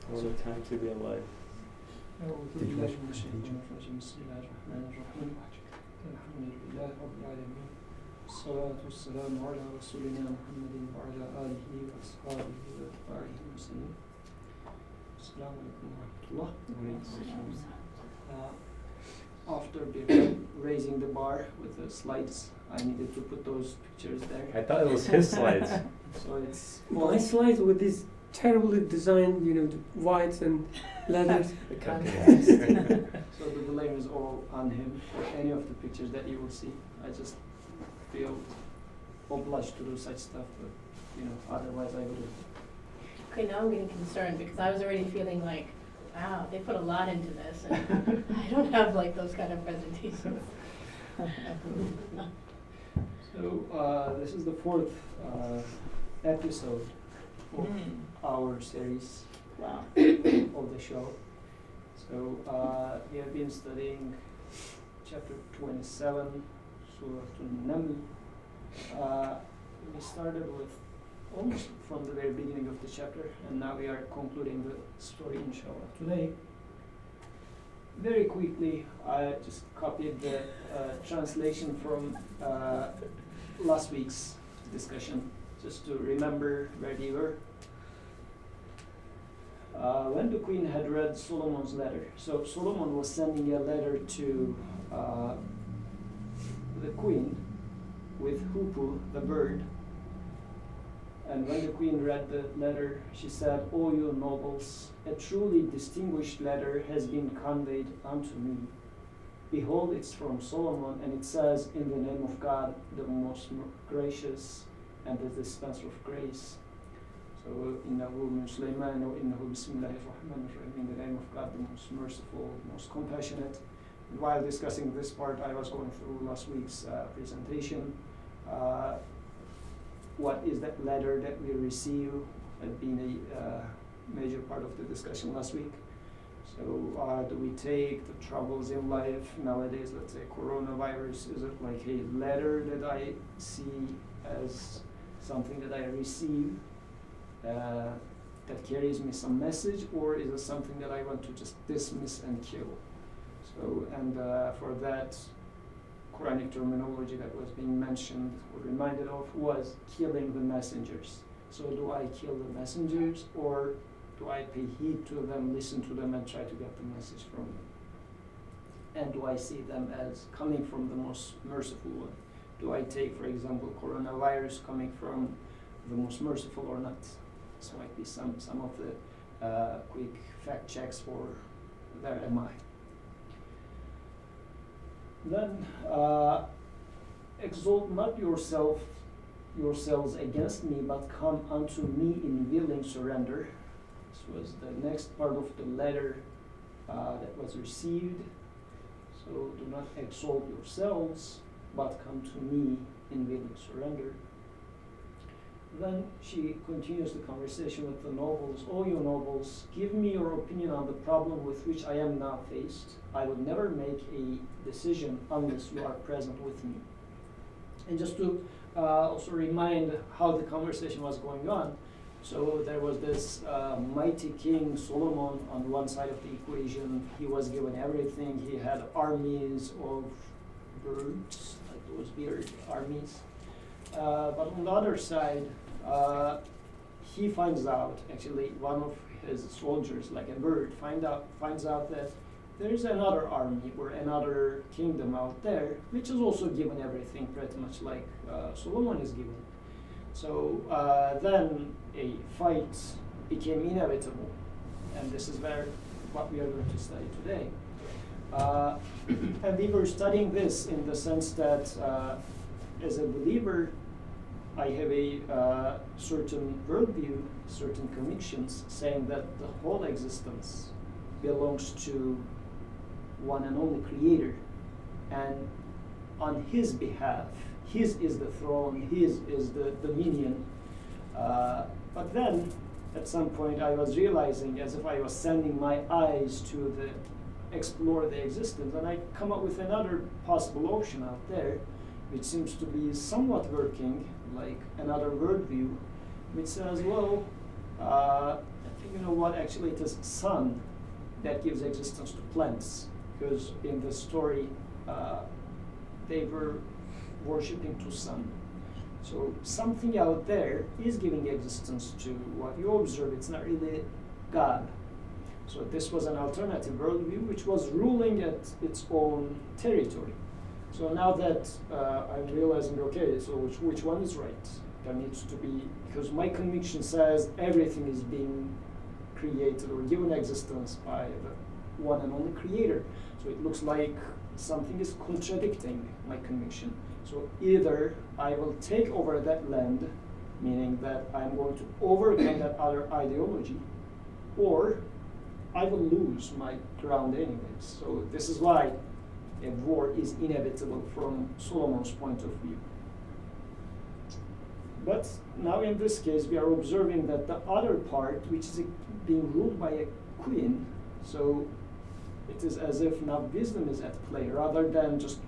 What a time to be alive. أعوذ بالله من الشيطان الرجيم بسم الله الرحمن الرحيم الحمد لله رب العالمين الصلاة والسلام على رسولنا محمد وعلى آله وأصحابه وأتباعه المسلمين السلام عليكم ورحمة الله. After raising the bar with the slides, I needed to put those pictures there. I thought it was his slides. So it's My slides with these terribly designed, the whites and leathers. So the blame is all on him for any of the pictures that you will see. I just feel obliged to do such stuff, but otherwise I wouldn't. Okay, now I'm getting concerned because I was already feeling like, wow, they put a lot into this, and I don't have like those kind of presentations. So this is the fourth episode of our series Wow. of the show. So we have been studying chapter 27, Surah An-Naml. We started with almost from the very beginning of the chapter, and now we are concluding the story, inshallah. Today, very quickly, I just copied the translation from last week's discussion, just to remember where we were. When the queen had read Solomon's letter, so Solomon was sending a letter to the queen with Hupu, the bird. And when the queen read the letter, she said, "O you nobles, a truly distinguished letter has been conveyed unto me. Behold, it's from Solomon, and it says, in the name of God, the most gracious and the dispenser of grace." So, innahu min Sulaiman, or innahu bismillahir rahmanir rahim, in the name of God, the most merciful, most compassionate. And while discussing this part, I was going through last week's presentation. What is that letter that we receive had been a major part of the discussion last week. So do we take the troubles in life nowadays, let's say coronavirus, is it like a letter that I see as something that I receive that carries me some message, or is it something that I want to just dismiss and kill? So, and for that, Quranic terminology that was being mentioned or reminded of was killing the messengers. So do I kill the messengers, or do I pay heed to them, listen to them, and try to get the message from them? And do I see them as coming from the most merciful one? Do I take, for example, coronavirus coming from the most merciful or not? This might be some of the quick fact checks for where am I? Then exalt not yourselves against me, but come unto me in willing surrender. This was the next part of the letter that was received. So do not exalt yourselves, but come to me in willing surrender. Then she continues the conversation with the nobles. "O you nobles, give me your opinion on the problem with which I am now faced. I would never make a decision unless you are present with me." And just to also remind how the conversation was going on, so there was this mighty king Solomon on one side of the equation. He was given everything. He had armies of birds, like those weird armies. But on the other side, he finds out, actually one of his soldiers, like a bird, finds out that there is another army or another kingdom out there which is also given everything pretty much like Solomon is given. So then a fight became inevitable, and this is what we are going to study today. And we were studying this in the sense that as a believer, I have a certain worldview, certain convictions, saying that the whole existence belongs to one and only Creator, and on His behalf, His is the throne, His is the dominion. But then, at some point, I was realizing, as if I was sending my eyes to explore the existence, and I come up with another possible option out there, which seems to be somewhat working, like another worldview, which says, well, you know what? Actually, it is sun that gives existence to plants, because in the story, they were worshipping to sun. So something out there is giving existence to what you observe. It's not really God. So this was an alternative worldview which was ruling at its own territory. So now that I'm realizing, okay, so which one is right? There needs to be, because my conviction says everything is being created or given existence by the one and only creator. So it looks like something is contradicting my conviction. So either I will take over that land, meaning that I'm going to overcome that other ideology, or I will lose my ground anyways. So this is why a war is inevitable from Solomon's point of view. But now in this case, we are observing that the other part, which is being ruled by a queen, so it is as if now wisdom is at play, rather than just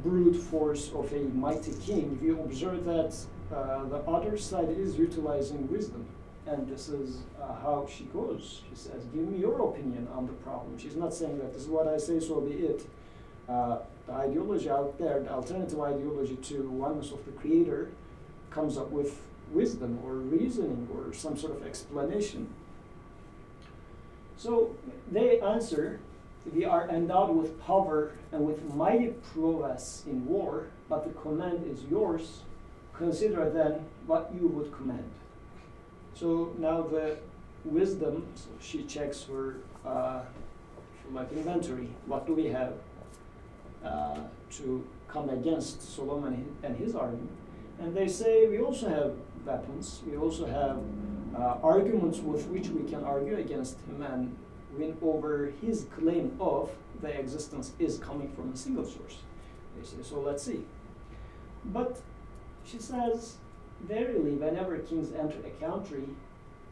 brute force of a mighty king. We observe that the other side is utilizing wisdom. And this is how she goes. She says, give me your opinion on the problem. She's not saying that this is what I say, so be it. The ideology out there, the alternative ideology to oneness of the creator, comes up with wisdom or reasoning or some sort of explanation. So they answer, we are endowed with power and with mighty prowess in war, but the command is yours. Consider then what you would command. So now the wisdom, so she checks her like inventory. What do we have to come against Solomon and his army? And they say we also have weapons. We also have arguments with which we can argue against him and win over his claim of the existence is coming from a single source. They say, so let's see. But she says, verily, whenever kings enter a country,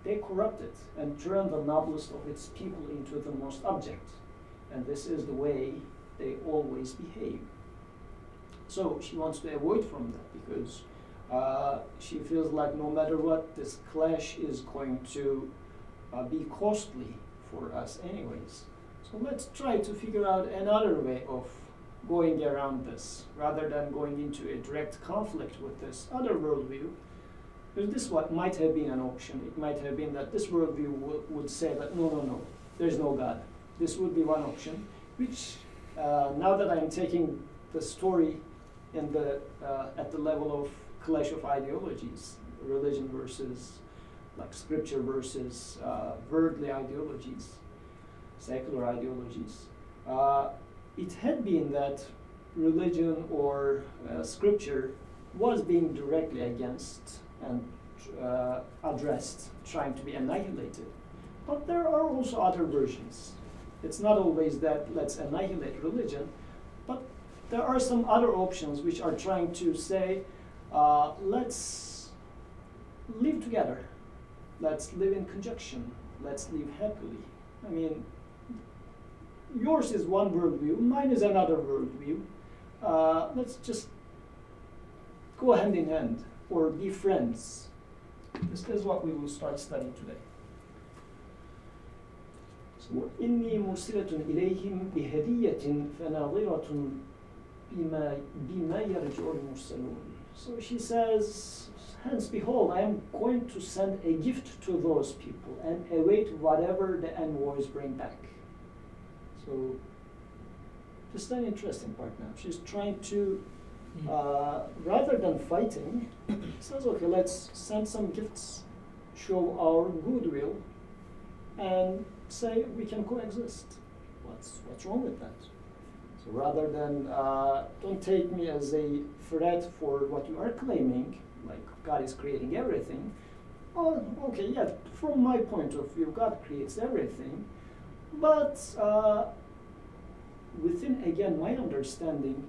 they corrupt it and turn the noblest of its people into the most abject. And this is the way they always behave. So she wants to avoid from that because she feels like no matter what, this clash is going to be costly for us anyways. So let's try to figure out another way of going around this, rather than going into a direct conflict with this other worldview. Because this what might have been an option. It might have been that this worldview would say that no, there's no God. This would be one option, which now that I'm taking the story in the at the level of clash of ideologies, religion versus like scripture versus worldly ideologies, secular ideologies. It had been that religion or scripture was being directly against and addressed, trying to be annihilated. But there are also other versions. It's not always that let's annihilate religion, but there are some other options which are trying to say, let's live together. Let's live in conjunction. Let's live happily. I mean, yours is one worldview, mine is another worldview. Let's just go hand in hand or be friends. This is what we will start studying today. So, إني مرسلة إليهم بهدية فناظرة بما يرجع المرسلون. So she says, hence behold, I am going to send a gift to those people and await whatever the envoys bring back. So this is an interesting part now. She's trying to, rather than fighting, says, okay, let's send some gifts, show our goodwill, and say we can coexist. What's wrong with that? So rather than, don't take me as a threat for what you are claiming, like God is creating everything. Oh, okay, yeah, from my point of view, God creates everything. But within, again, my understanding,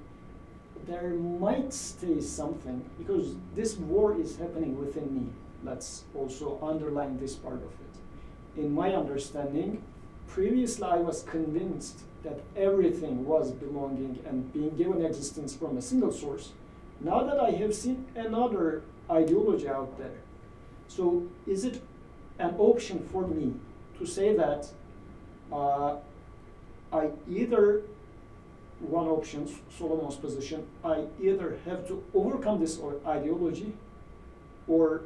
there might stay something, because this war is happening within me. Let's also underline this part of it. In my understanding, previously I was convinced that everything was belonging and being given existence from a single source. Now that I have seen another ideology out there, so is it an option for me to say that I either, one option, Solomon's position, I either have to overcome this ideology, or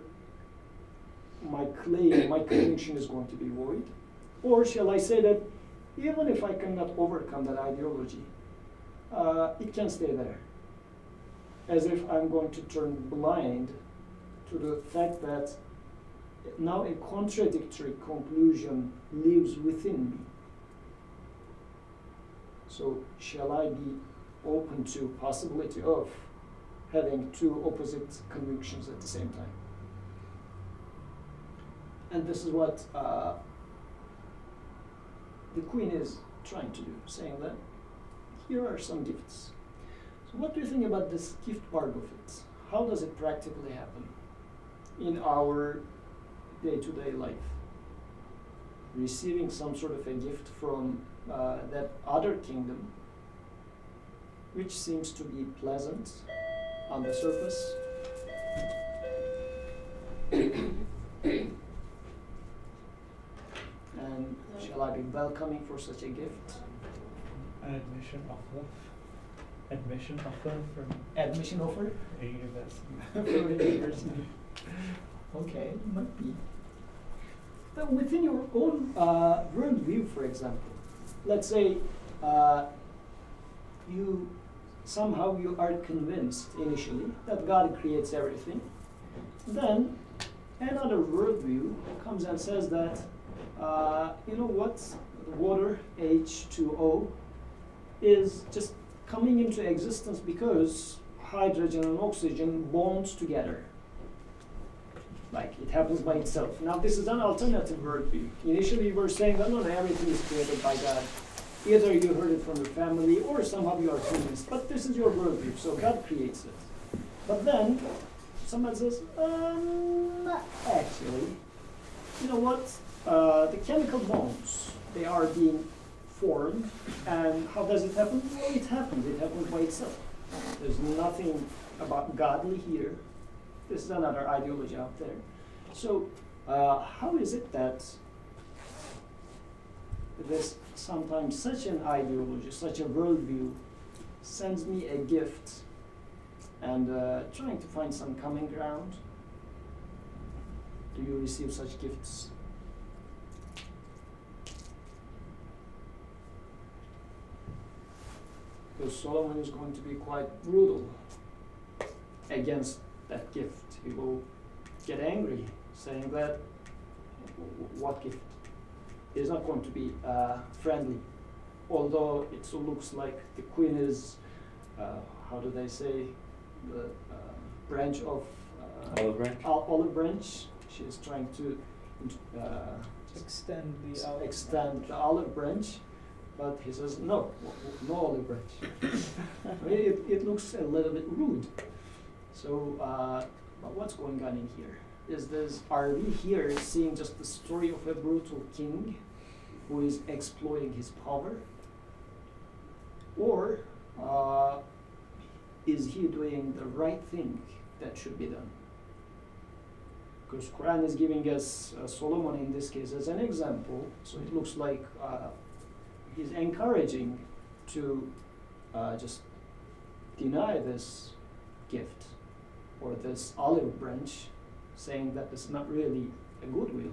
my claim, my conviction is going to be void? Or shall I say that even if I cannot overcome that ideology, it can stay there, as if I'm going to turn blind to the fact that now a contradictory conclusion lives within me. So shall I be open to possibility of having two opposite convictions at the same time? And this is what the Queen is trying to do, saying that here are some gifts. So what do you think about this gift part of it? How does it practically happen in our day-to-day life? Receiving some sort of a gift from that other kingdom, which seems to be pleasant on the surface. And shall I be welcoming for such a gift? An admission offer. Admission offer from Admission offer? a university. For a university. Okay, might be. But within your own worldview, for example, let's say you are convinced initially that God creates everything. Then another worldview comes and says that you know what, water, H2O, is just coming into existence because hydrogen and oxygen bond together. Like it happens by itself. Now this is an alternative worldview. Initially you were saying that no, everything is created by God. Either you heard it from your family or somehow you are convinced. But this is your worldview, so God creates it. But then somebody says, actually, you know what? The chemical bonds, they are being formed, and how does it happen? Well, it happens. It happens by itself. There's nothing about godly here. This is another ideology out there. So, how is it that there's sometimes such an ideology, such a worldview, sends me a gift, and trying to find some common ground? Do you receive such gifts? Because Solomon is going to be quite brutal against that gift. He will get angry, saying that what gift? It is not going to be friendly. Although it looks like the Queen is, how do they say, the branch of Olive branch. Olive branch. She is trying to Extend extend the olive branch, but he says no olive branch. I mean, it looks a little bit rude. So, but what's going on in here? Are we here seeing just the story of a brutal king who is exploiting his power? Or is he doing the right thing that should be done? Because Qur'an is giving us Solomon in this case as an example, so it looks like he's encouraging to just deny this gift or this olive branch, saying that it's not really a goodwill.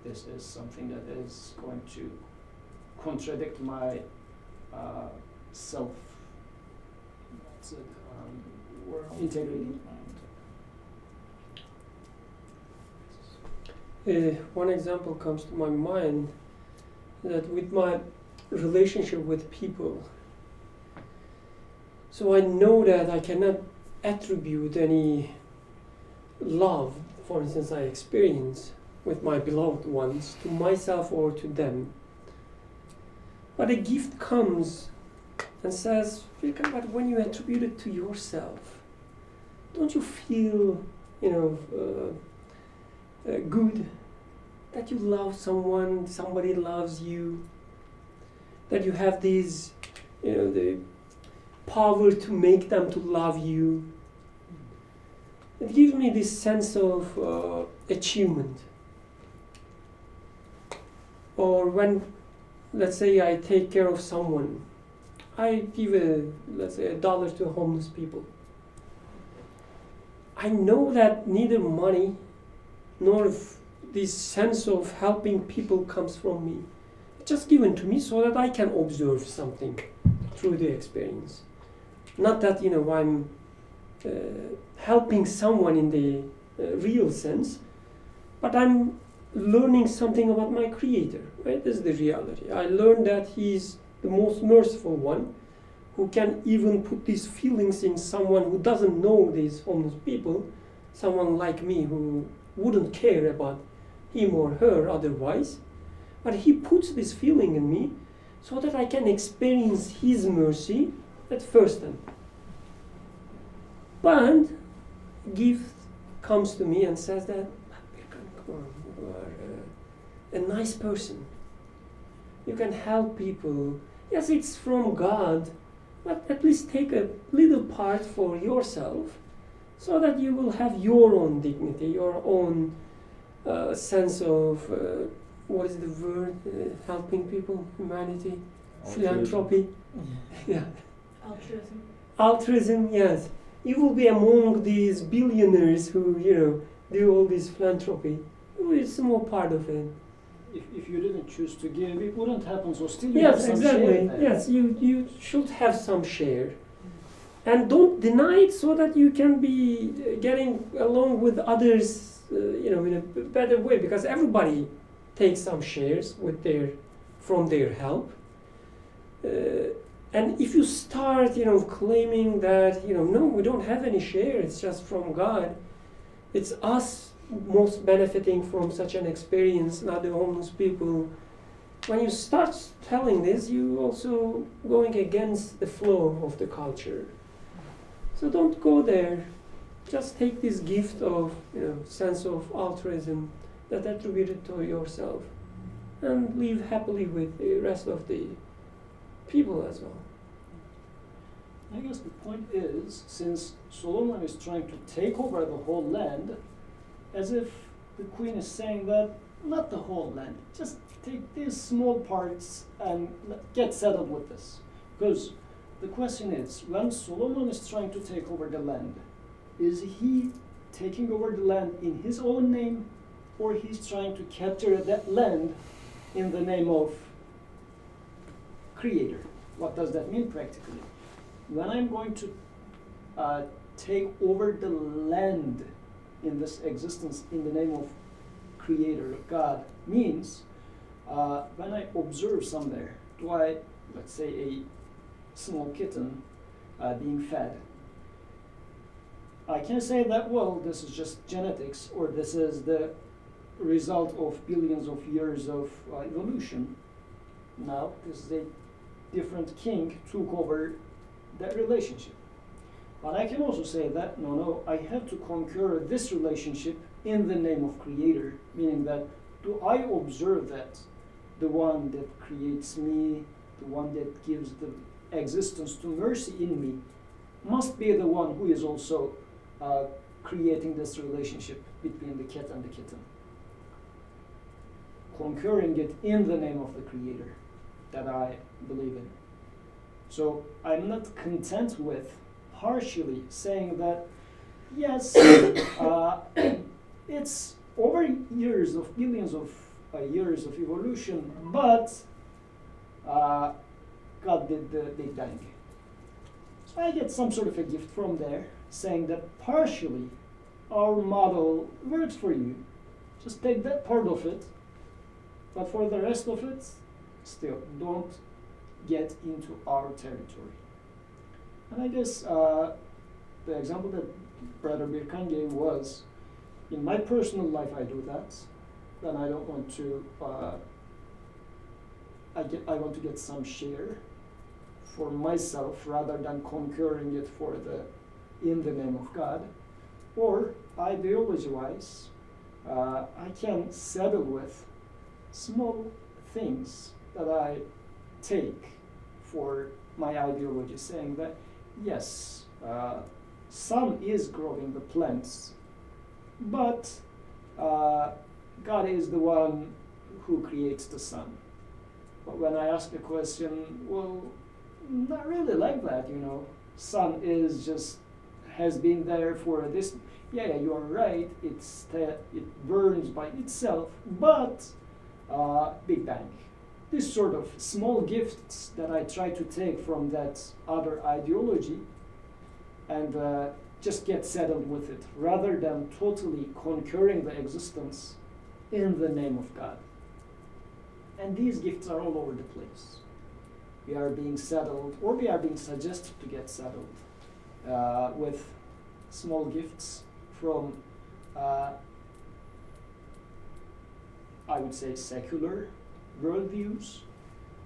This is something that is going to contradict my self integrity. One example comes to my mind, that with my relationship with people, so I know that I cannot attribute any love, for instance, I experience with my beloved ones to myself or to them. But a gift comes and says, but when you attribute it to yourself, don't you feel, good that you love someone, somebody loves you, that you have these, the power to make them to love you? It gives me this sense of achievement. or when, let's say, I take care of someone, I give let's say, $1 to homeless people. I know that neither money nor this sense of helping people comes from me. It's just given to me so that I can observe something through the experience. Not that, I'm helping someone in the real sense, but I'm learning something about my Creator. Right? This is the reality. I learned that He's the most merciful one, who can even put these feelings in someone who doesn't know these homeless people, someone like me who wouldn't care about him or her otherwise. But He puts this feeling in me so that I can experience His mercy at first hand. But gift comes to me and says that, come on, you are a nice person. You can help people. Yes, it's from God, but at least take a little part for yourself so that you will have your own dignity, your own sense of, what is the word, helping people, humanity, philanthropy. Yeah. Altruism. Altruism, yes. You will be among these billionaires who, do all this philanthropy. You will be a small part of it. If you didn't choose to give, it wouldn't happen. So still you have Yes, some exactly. share there. Yes, you should have some share. And don't deny it so that you can be getting along with others, in a better way. Because everybody takes some shares from their help. And if you start, claiming that, no, we don't have any share, it's just from God, it's us most benefiting from such an experience, not the homeless people. When you start telling this, you also going against the flow of the culture. So don't go there. Just take this gift of, sense of altruism that attributed to yourself, and live happily with the rest of the people as well. I guess the point is, since Sulaiman is trying to take over the whole land, as if the queen is saying that, not the whole land, just take these small parts and get settled with this. Because the question is, when Sulaiman is trying to take over the land, is he taking over the land in his own name, or he's trying to capture that land in the name of Creator? What does that mean practically? When I'm going to take over the land in this existence in the name of Creator, God, means when I observe somewhere, let's say a small kitten being fed, I can say that, well, this is just genetics, or this is the result of billions of years of evolution. Now, this is a different king took over that relationship. But I can also say that, no, I have to conquer this relationship in the name of Creator, meaning that do I observe that the one that creates me, the one that gives the existence to mercy in me, must be the one who is also creating this relationship between the cat and the kitten. Conquering it in the name of the Creator that I believe in. So I'm not content with partially saying that, yes, it's over years of billions of years of evolution, but God did the Big Bang. So I get some sort of a gift from there saying that partially our model works for you. Just take that part of it, but for the rest of it, still, don't get into our territory. And I guess the example that Brother Birkan gave was, in my personal life I do that, then I don't want to, I want to get some share for myself rather than conquering it in the name of God. Or ideology-wise, I can settle with small things that I take for my ideology, saying that yes, sun is growing the plants, but God is the one who creates the sun. But when I ask the question, well, not really like that, sun is just has been there for this. Yeah, you are right. It burns by itself, but Big Bang. This sort of small gifts that I try to take from that other ideology and just get settled with it, rather than totally conquering the existence in the name of God. And these gifts are all over the place. We are being settled, or we are being suggested to get settled with small gifts from, I would say, secular worldviews,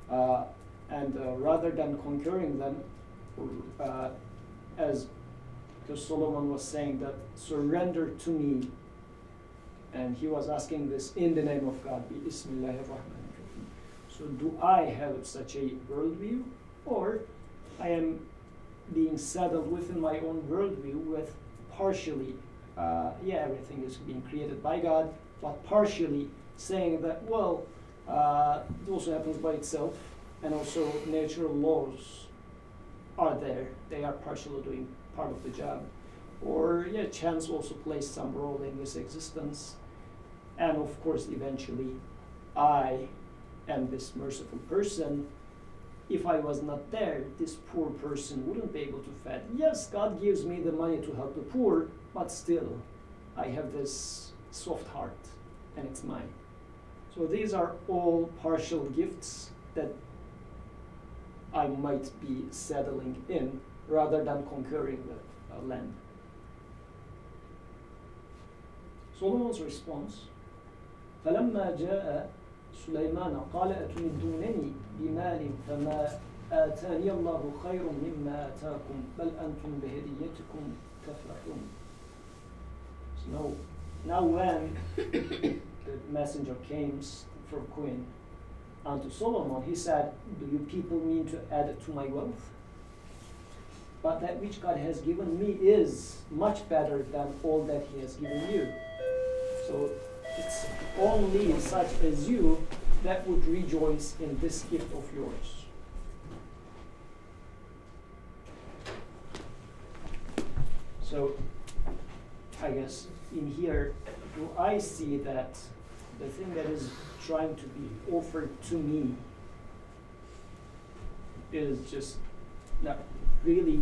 and rather than conquering them, because Solomon was saying that surrender to me, and he was asking this in the name of God, Bismillahirrahmanirrahim. So do I have such a worldview, or I am being settled within my own worldview with partially, everything is being created by God, but partially saying that, well, it also happens by itself, and also natural laws are there. They are partially doing part of the job. Or, chance also plays some role in this existence. And of course, eventually, I am this merciful person. If I was not there, this poor person wouldn't be able to feed. Yes, God gives me the money to help the poor, but still, I have this soft heart, and it's mine. So these are all partial gifts that I might be settling in rather than conquering the land. Solomon's response, فَلَمَّا جَاءَ سُلَيْمَانَ قَالَ أَتُمِدُّونَنِي بِمَالٍ فَمَا آتَانِيَ اللَّهُ خَيْرٌ مِمَّا آتَاكُمْ بَلْ أَنْتُمْ بِهَدِيَّتِكُمْ تَفْرَحُونَ. So now when the messenger came from Queen unto Solomon, he said, do you people mean to add to my wealth? But that which God has given me is much better than all that he has given you. So it's only such as you that would rejoice in this gift of yours. So I guess in here, do I see that the thing that is trying to be offered to me is just not really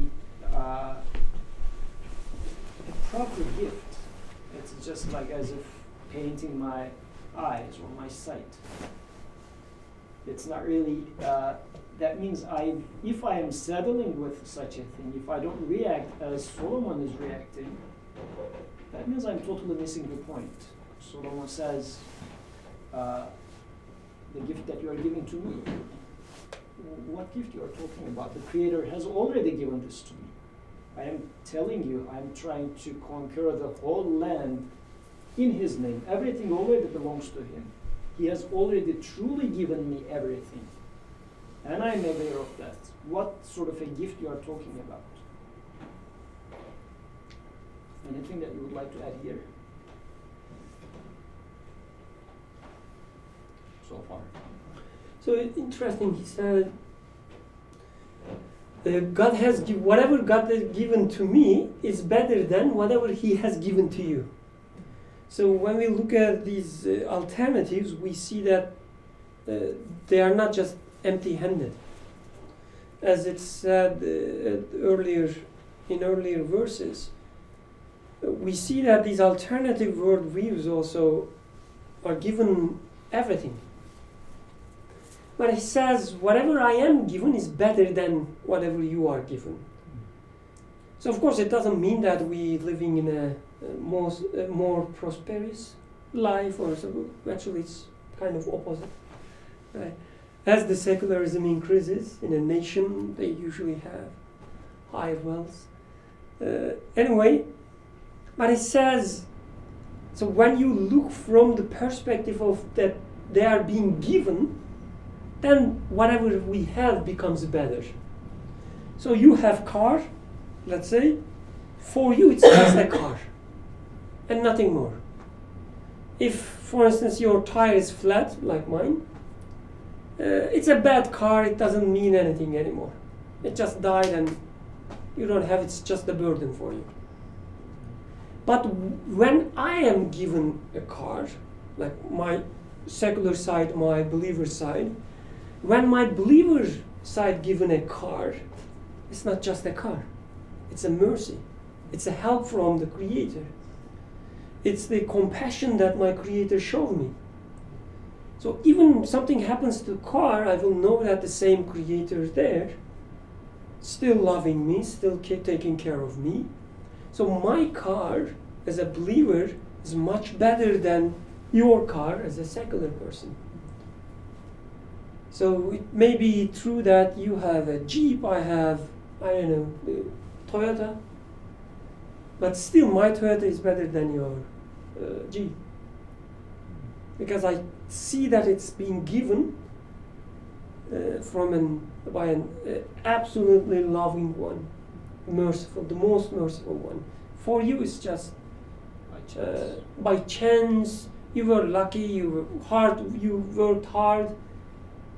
a proper gift. It's just like as if painting my eyes or my sight. It's not really, that means if I am settling with such a thing, if I don't react as Solomon is reacting, that means I'm totally missing the point. Solomon says, the gift that you are giving to me, what gift you are talking about? The Creator has already given this to me. I am telling you, I'm trying to conquer the whole land in His name. Everything already belongs to Him. He has already truly given me everything. And I'm aware of that. What sort of a gift you are talking about? Anything that you would like to add here? So far. So it's interesting, he said, whatever God has given to me is better than whatever He has given to you. So when we look at these alternatives, we see that they are not just empty-handed. As it's said in earlier verses, we see that these alternative worldviews also are given everything. But he says, whatever I am given is better than whatever you are given. So of course it doesn't mean that we living in a more prosperous life or so. Actually it's kind of opposite. Right? As the secularism increases in a nation, they usually have higher wealth. Anyway, but it says, so when you look from the perspective of that they are being given, then whatever we have becomes better. So you have car, let's say, for you it's just a car and nothing more. if, for instance, your tire is flat, like mine, it's a bad car, it doesn't mean anything anymore. It just died and you don't have, it's just a burden for you. But when I am given a car, like my secular side, my believer side, when my believer side given a car, it's not just a car. It's a mercy. It's a help from the Creator. It's the compassion that my Creator showed me. So even something happens to the car, I will know that the same Creator is there, still loving me, still taking care of me. So my car as a believer is much better than your car as a secular person. So it may be true that you have a Jeep, I have, I don't know, Toyota, but still my Toyota is better than your Jeep. Because I see that it's being given by an absolutely loving one, merciful, the most merciful one. For you, it's just by chance. You were lucky. You worked hard.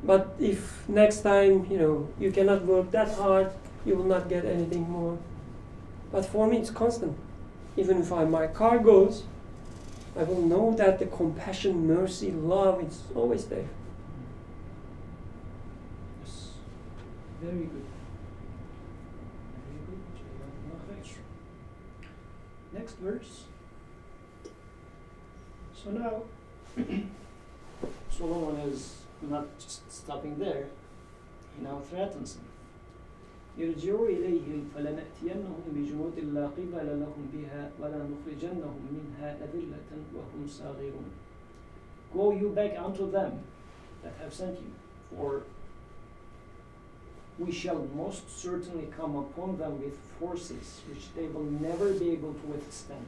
But if next time you cannot work that hard, you will not get anything more. But for me, it's constant. Even if my car goes, I will know that the compassion, mercy, love is always there. Yes. Very good. Very good. Jazakallah khair. Next verse. So now, Solomon is not just stopping there. He now threatens them. ارجعوا إليهم فلنأتينهم بجنود لا قبل لهم بها ولنخرجنهم منها أذلة وهم صاغرون. Go you back unto them that have sent you, for we shall most certainly come upon them with forces which they will never be able to withstand,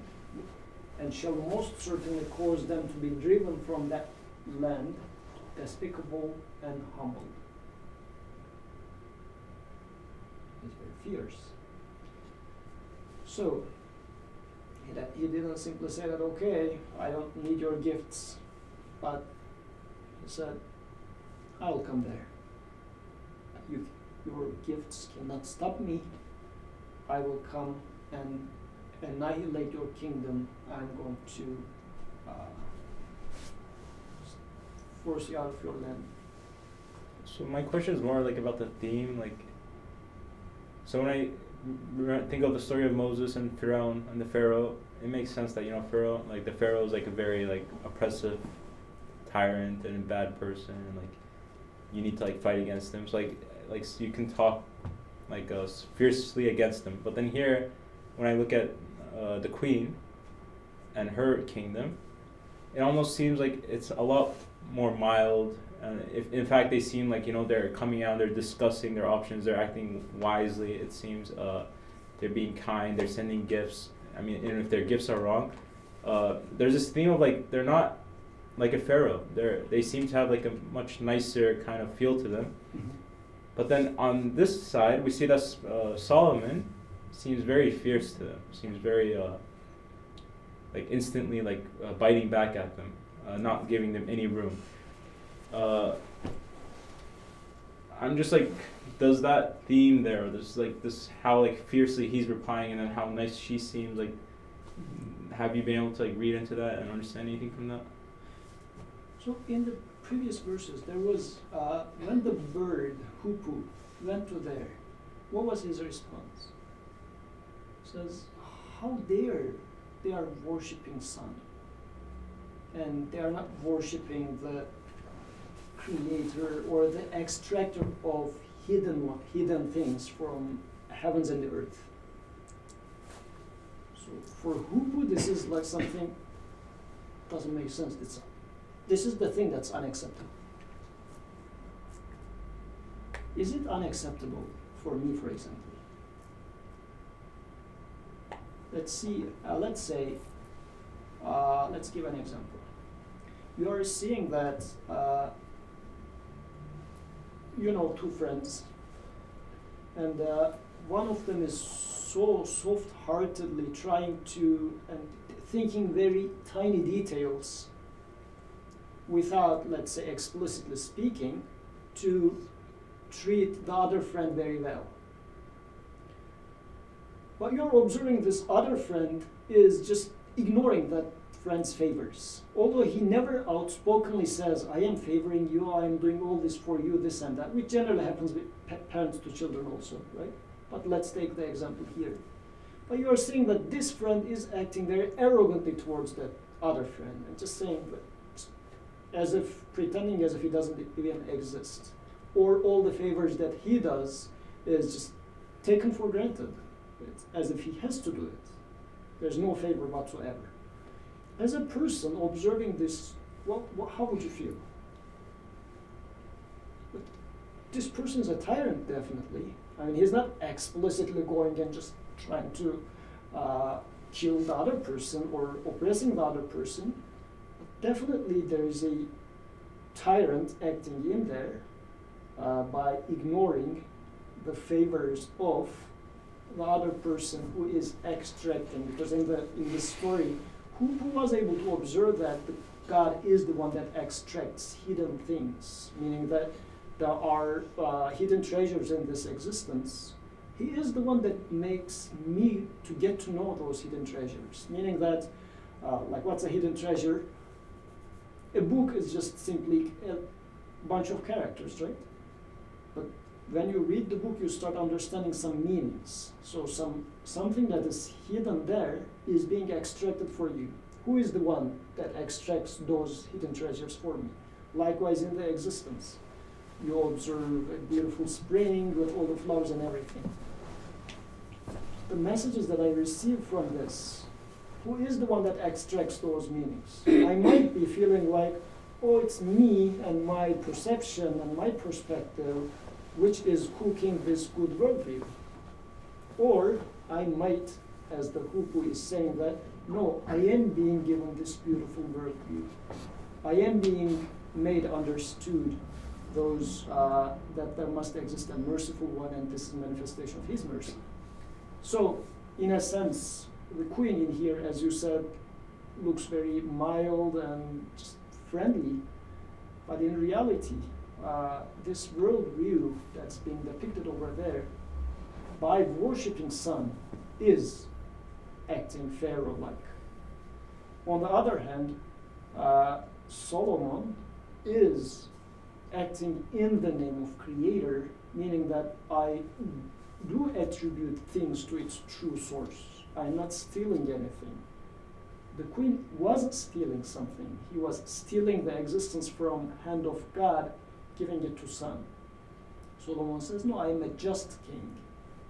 and shall most certainly cause them to be driven from that land, despicable and humbled. He's very fierce. So, he didn't simply say that, okay, I don't need your gifts, but he said, I'll come there. Your gifts cannot stop me. I will come and annihilate your kingdom. I'm going to force you out of your land. So my question is more like about the theme, like, so when I think of the story of Moses and Pharaoh and the Pharaoh, it makes sense that Pharaoh, like the Pharaoh is like a very like oppressive tyrant and a bad person, and like you need to like fight against him. So like you can talk like fiercely against him. But then here, when I look at the queen and her kingdom, it almost seems like it's a lot more mild. If in fact they seem like they're coming out, they're discussing their options, they're acting wisely. It seems they're being kind, they're sending gifts. I mean, even if their gifts are wrong, there's this theme of like they're not like a pharaoh. They seem to have like a much nicer kind of feel to them. Mm-hmm. But then on this side, we see that Solomon seems very fierce to them. Seems very like instantly like biting back at them, not giving them any room. I'm just like, does that theme there, there's like this how like fiercely he's replying and then how nice she seems, like have you been able to like read into that and understand anything from that? So in the previous verses there was when the bird Hupu went to there, what was his response? It says, how dare they are worshipping sun, and they are not worshipping the creator or the extractor of hidden things from heavens and the earth. So for Hupu, this is like something doesn't make sense. This is the thing that's unacceptable. Is it unacceptable for me, for example? Let's see. Let's say. Let's give an example. You are seeing that. Two friends, and one of them is so soft-heartedly trying to and thinking very tiny details without, let's say, explicitly speaking, to treat the other friend very well. But you're observing this other friend is just ignoring that friend's favors. Although he never outspokenly says, I am favoring you, I am doing all this for you, this and that, which generally happens with parents to children also, right? But let's take the example here. But you are saying that this friend is acting very arrogantly towards that other friend, and just saying that, as if pretending as if he doesn't even exist, or all the favors that he does is just taken for granted. It's as if he has to do it. There's no favor whatsoever. As a person observing this, how would you feel? But this person is a tyrant, definitely. I mean, he's not explicitly going and just trying to kill the other person or oppressing the other person. But definitely there is a tyrant acting in there by ignoring the favors of the other person who is extracting. Because in the story, who was able to observe that God is the one that extracts hidden things, meaning that there are hidden treasures in this existence. He is the one that makes me to get to know those hidden treasures, meaning that, like, what's a hidden treasure? A book is just simply a bunch of characters, right? But when you read the book, you start understanding some meanings. So something that is hidden there is being extracted for you. Who is the one that extracts those hidden treasures for me? Likewise in the existence. You observe a beautiful spring with all the flowers and everything. The messages that I receive from this, who is the one that extracts those meanings? I might be feeling like, oh, it's me and my perception and my perspective which is cooking this good worldview. Or I might, as the Hupu is saying that, no, I am being given this beautiful worldview. I am being made understood those that there must exist a merciful one, and this is a manifestation of his mercy. So, in a sense, the queen in here, as you said, looks very mild and just friendly, but in reality, this worldview that's being depicted over there, by worshipping sun, is acting Pharaoh-like. On the other hand, Solomon is acting in the name of Creator, meaning that I do attribute things to its true source. I'm not stealing anything. The queen wasn't stealing something. He was stealing the existence from hand of God, giving it to son. Solomon says, no, I am a just king,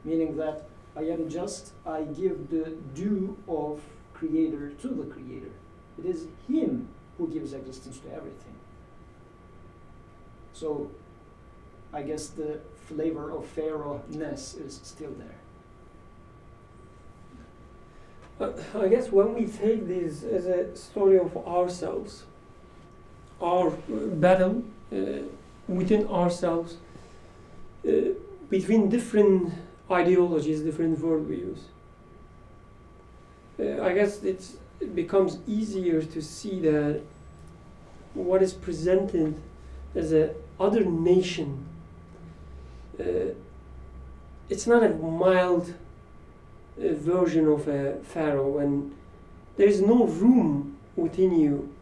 meaning that I am just, I give the due of Creator to the Creator. It is him who gives existence to everything. So I guess the flavor of Pharaoh-ness is still there. I guess when we take this as a story of ourselves, our battle within ourselves, between different ideologies, different worldviews, I guess it becomes easier to see that what is presented as a other nation, it's not a mild version of a pharaoh, and there is no room within you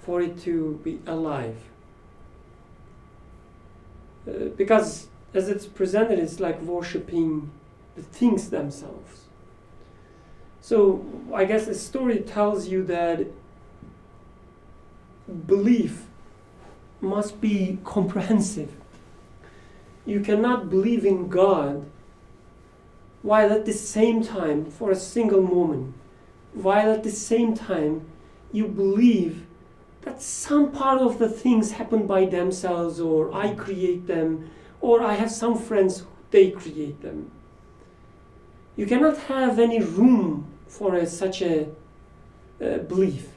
for it to be alive. Because as it's presented, it's like worshipping the things themselves. So I guess the story tells you that belief must be comprehensive. You cannot believe in God while at the same time, for a single moment, while at the same time you believe that some part of the things happen by themselves, or I create them, or I have some friends, they create them. You cannot have any room for such a belief.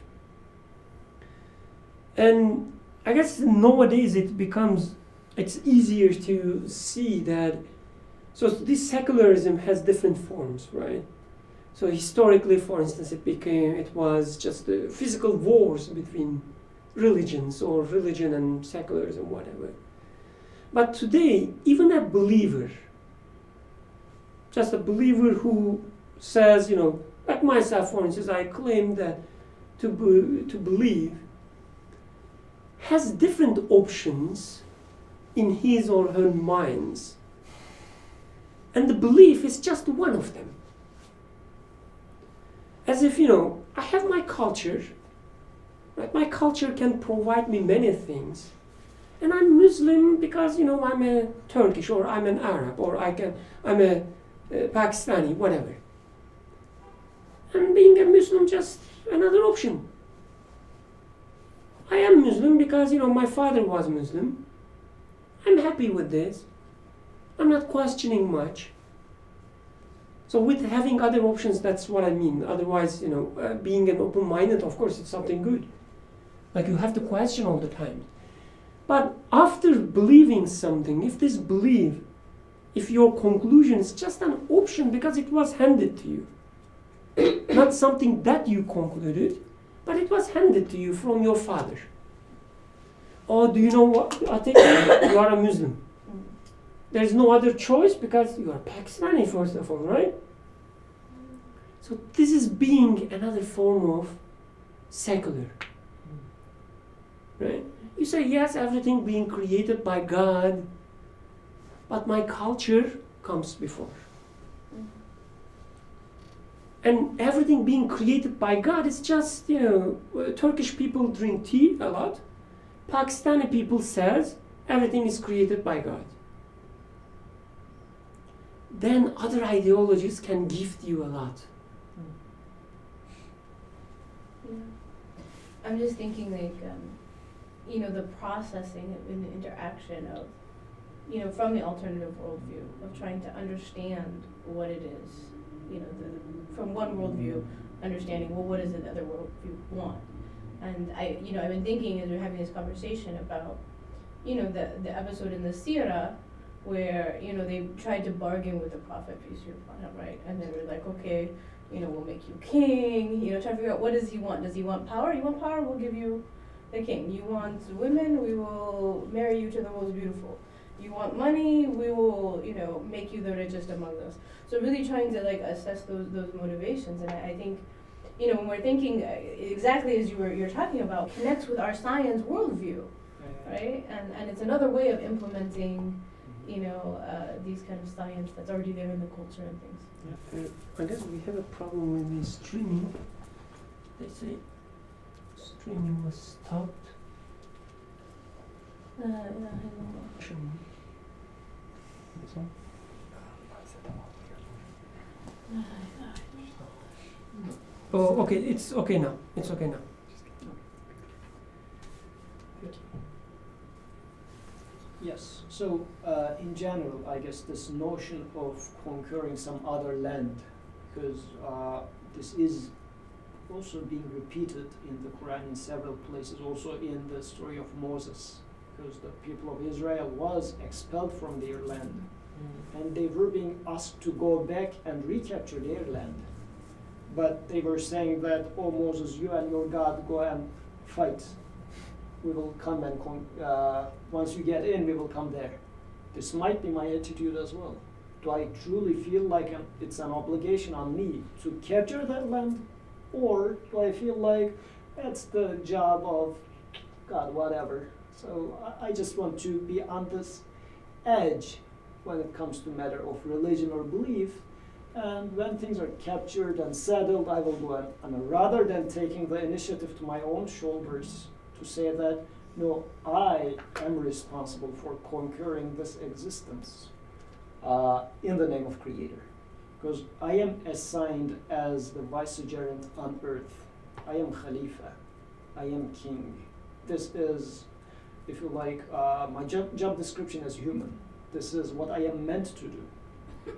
And I guess nowadays it's easier to see that, so this secularism has different forms, right? So historically, for instance, it was just physical wars between religions or religion and secularism, whatever. But today, even a believer, just a believer who says, like myself, for instance, I claim that to believe, has different options in his or her minds. And the belief is just one of them. As if, I have my culture, right? My culture can provide me many things. And I'm Muslim because, I'm a Turkish, or I'm an Arab, or I'm a Pakistani, whatever. And being a Muslim, just another option. I am Muslim because, my father was Muslim. I'm happy with this. I'm not questioning much. So with having other options, that's what I mean. Otherwise, being an open-minded, of course, it's something good. Like you have to question all the time. But after believing something, if your conclusion is just an option because it was handed to you, not something that you concluded, but it was handed to you from your father. Or do you know what? I think you are a Muslim. There's no other choice because you are Pakistani, first of all, right? So this is being another form of secular. Right? You say, yes, everything being created by God, but my culture comes before. And everything being created by God is just, Turkish people drink tea a lot. Pakistani people says everything is created by God. Then other ideologies can gift you a lot. Yeah. I'm just thinking the processing and the interaction of, from the alternative worldview, of trying to understand what it is, from one worldview, understanding, well, what does another worldview want? And I've been thinking as we're having this conversation about, the episode in the Sirah where, they tried to bargain with the Prophet, peace be upon him, right? And they were like, okay, we'll make you king, trying to figure out what does he want? Does he want power? You want power? We'll give you the king. You want women? We will marry you to the most beautiful. You want money? We will, make you the richest among us. So really trying to assess those motivations. And I think, when we're thinking exactly as you're talking about, connects with our science worldview, right? And it's another way of implementing, these kind of science that's already there in the culture and things. I guess we have a problem with the streaming. They say streaming was stopped. Oh, okay, it's okay now. It's okay now. Yes, so in general, I guess this notion of conquering some other land, because this is also being repeated in the Qur'an in several places, also in the story of Moses, because the people of Israel was expelled from their land, and they were being asked to go back and recapture their land. But they were saying that, oh Moses, you and your God go and fight. We will come and once you get in, we will come there. This might be my attitude as well. Do I truly feel like it's an obligation on me to capture that land? Or do I feel like that's the job of God, whatever? So I just want to be on this edge when it comes to matter of religion or belief. And when things are captured and settled, I will go on. Rather than taking the initiative to my own shoulders, to say that, no, I am responsible for conquering this existence in the name of Creator. Because I am assigned as the vicegerent on earth. I am Khalifa. I am king. This is, if you like, my job description as human. This is what I am meant to do.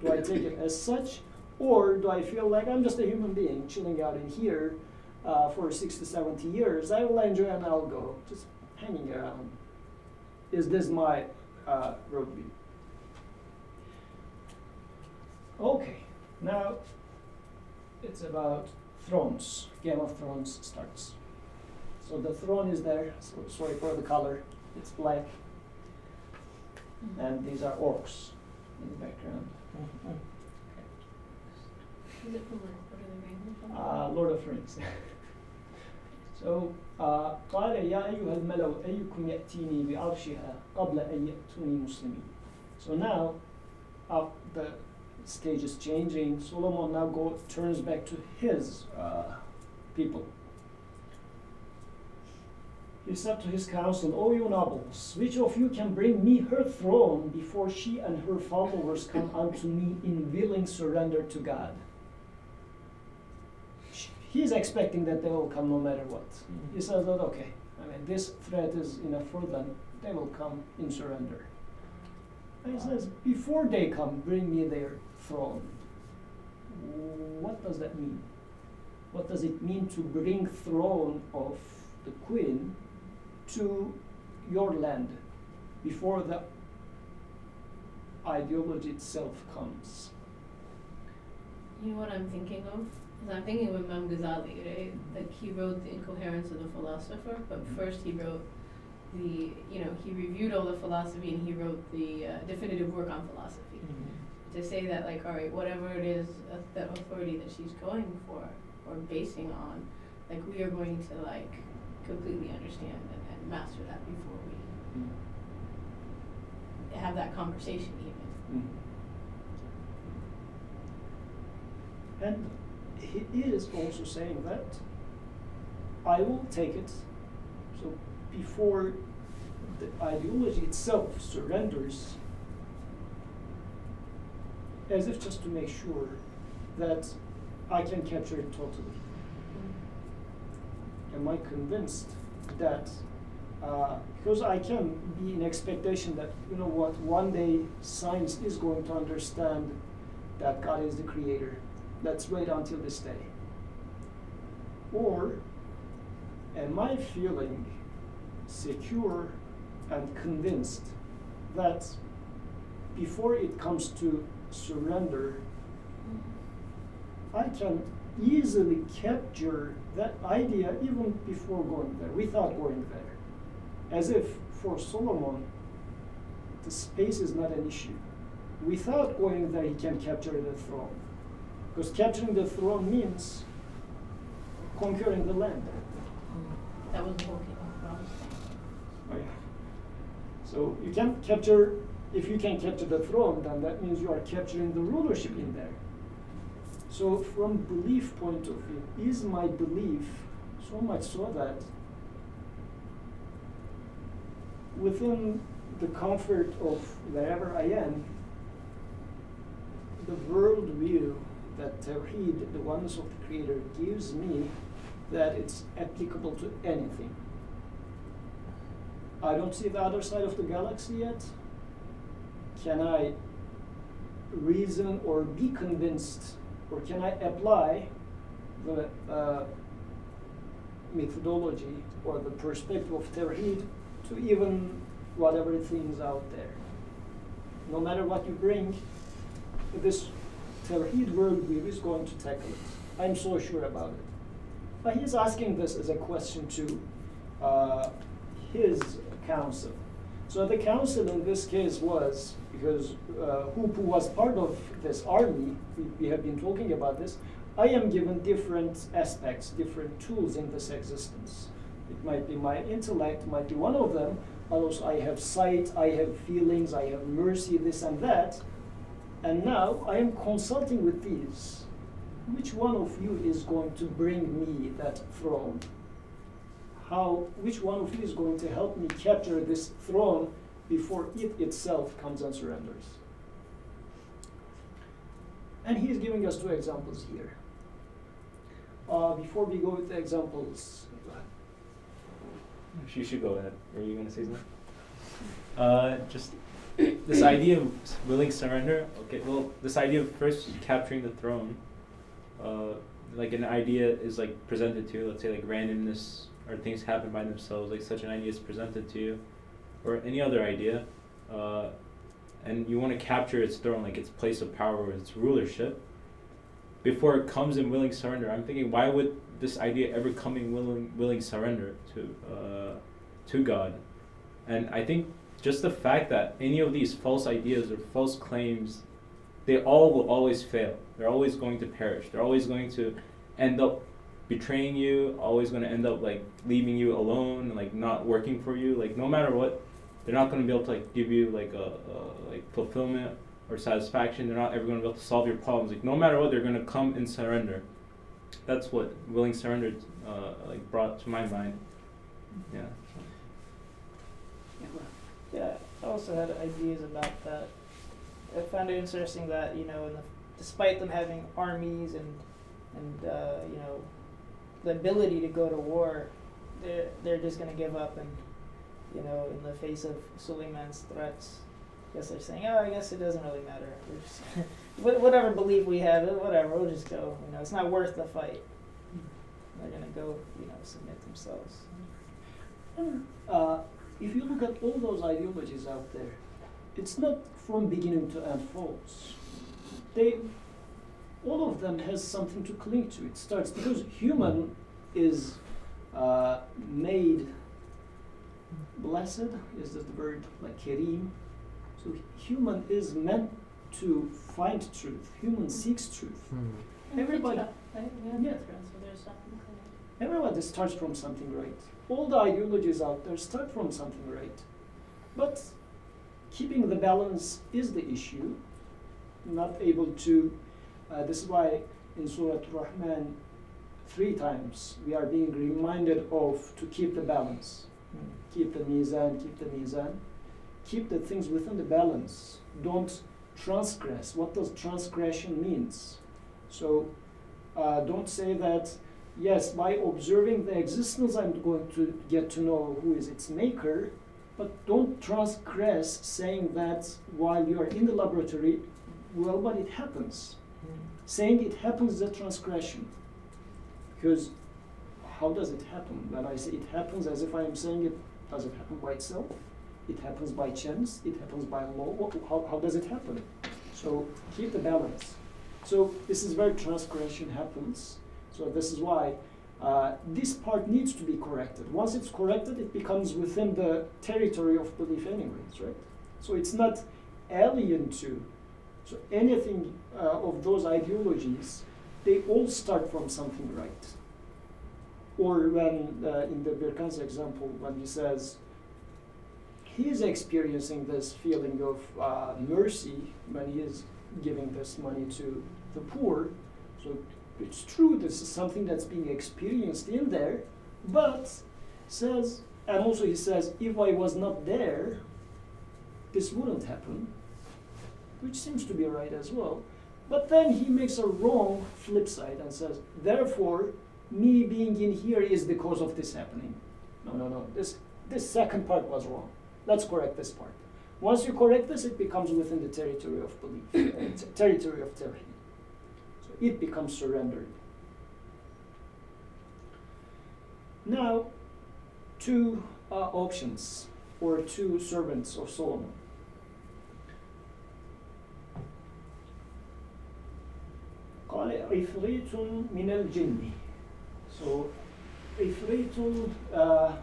Do I take it as such? Or do I feel like I'm just a human being chilling out in here for 60, 70 years? I will enjoy and I'll go, just hanging around. Is this my worldview? Okay, now it's about Thrones. Game of Thrones starts. So the throne is there. So sorry for the color. It's black. And these are orcs in the background. Is it from like Lord of the Rings or something? Lord of Rings. So قال يا أيها الملأ أيكم يأتيني بعرشها قبل أن يأتوني مسلمين. So now the stage is changing. Solomon now turns back to his people. He said to his council, O you nobles, which of you can bring me her throne before she and her followers come unto me in willing surrender to God? He's expecting that they will come no matter what. He says that, okay, I mean, this threat is enough for them. They will come in surrender. And he says, before they come, bring me their throne. What does that mean? What does it mean to bring throne of the queen to your land before the ideology itself comes? You know what I'm thinking of? Because I'm thinking of Imam Ghazali, right? Like he wrote The Incoherence of the Philosopher, but first he wrote he reviewed all the philosophy and he wrote the definitive work on philosophy. To say that, like, all right, whatever it is, that authority that she's going for or basing on, like, we are going to, like, completely understand and master that before we have that conversation even. And he is also saying that I will take it. So before the ideology itself surrenders, as if just to make sure that I can capture it totally. Am I convinced that, because I can be in expectation that, you know what, one day science is going to understand that God is the creator. Let's wait until this day. Or am I feeling secure and convinced that before it comes to surrender, I can easily capture that idea even before going there, without going there. As if for Solomon, the space is not an issue. Without going there, he can capture the throne. Because capturing the throne means conquering the land. That was the whole King of Promise. Oh, yeah. So you can capture, if you can capture the throne, then that means you are capturing the rulership in there. So from belief point of view, is my belief so much so that within the comfort of wherever I am, the world view that Tawheed, the oneness of the Creator, gives me, that it's applicable to anything. I don't see the other side of the galaxy yet. Can I reason or be convinced, or can I apply the methodology or the perspective of Tawheed to even whatever things out there? No matter what you bring, this Tawheed worldview is going to tackle it. I'm so sure about it. But he's asking this as a question to his council. So the council in this case was, because Hupu was part of this army, we have been talking about this, I am given different aspects, different tools in this existence. It might be my intellect, might be one of them, but also I have sight, I have feelings, I have mercy, this and that. And now I am consulting with these. Which one of you is going to bring me that throne? Which one of you is going to help me capture this throne before it itself comes and surrenders? And he's giving us two examples here. Before we go with the examples, go ahead. You should go ahead. Were you going to say something? Just this idea of willing surrender. Okay, well, this idea of first capturing the throne, like an idea is like presented to you, let's say like randomness or things happen by themselves, like such an idea is presented to you, or any other idea, and you want to capture its throne, like its place of power or its rulership. before it comes in willing surrender. I'm thinking, why would this idea ever come in willing surrender to God? And I think just the fact that any of these false ideas or false claims, they all will always fail. They're always going to perish. They're always going to end up betraying you, always going to end up like leaving you alone, like not working for you. Like no matter what, they're not going to be able to like give you like a like fulfillment or satisfaction. They're not ever going to be able to solve your problems. Like no matter what, they're going to come in surrender. That's what willing surrender like brought to my mind. Yeah. Yeah, I also had ideas about that. I found it interesting that, you know, despite them having armies and you know, the ability to go to war, they're just going to give up, and, you know, in the face of Sulaiman's threats, I guess they're saying, oh, I guess it doesn't really matter. We're just whatever belief we have, whatever, we'll just go. You know, it's not worth the fight. They're going to go, you know, submit themselves. If you look at all those ideologies out there, it's not from beginning to end false. All of them has something to cling to. It starts because human is made blessed, is that the word, like Kareem. So human is meant to find truth. Human seeks truth. Everybody, yeah. Everybody starts from something right. All the ideologies out there start from something right. But keeping the balance is the issue. Not able to, this is why in Surah Ar-Rahman, 3 times we are being reminded of to keep the balance. Keep the mizan, keep the mizan. Keep the things within the balance. Don't transgress. What does transgression means? So don't say that, yes, by observing the existence, I'm going to get to know who is its maker, but don't transgress saying that while you are in the laboratory, well, but it happens. Saying it happens is a transgression. Because how does it happen? When I say it happens, as if I am saying it, does it happen by itself? It happens by chance? It happens by law? How does it happen? So keep the balance. So this is where transgression happens. So this is why this part needs to be corrected. Once it's corrected, it becomes within the territory of belief anyways, right? So it's not alien to. So anything of those ideologies, they all start from something right. Or when, in the Birkan's example, when he says, he is experiencing this feeling of mercy when he is giving this money to the poor. So it's true, this is something that's being experienced in there, but says, and also he says, if I was not there, this wouldn't happen, which seems to be right as well. But then he makes a wrong flip side and says, therefore, me being in here is the cause of this happening. No. This second part was wrong. Let's correct this part. Once you correct this, it becomes within the territory of belief, territory of tawheed. So it becomes surrendered. Now, 2 options, or 2 servants of Solomon. قال عفريت من الجن. So عفريت,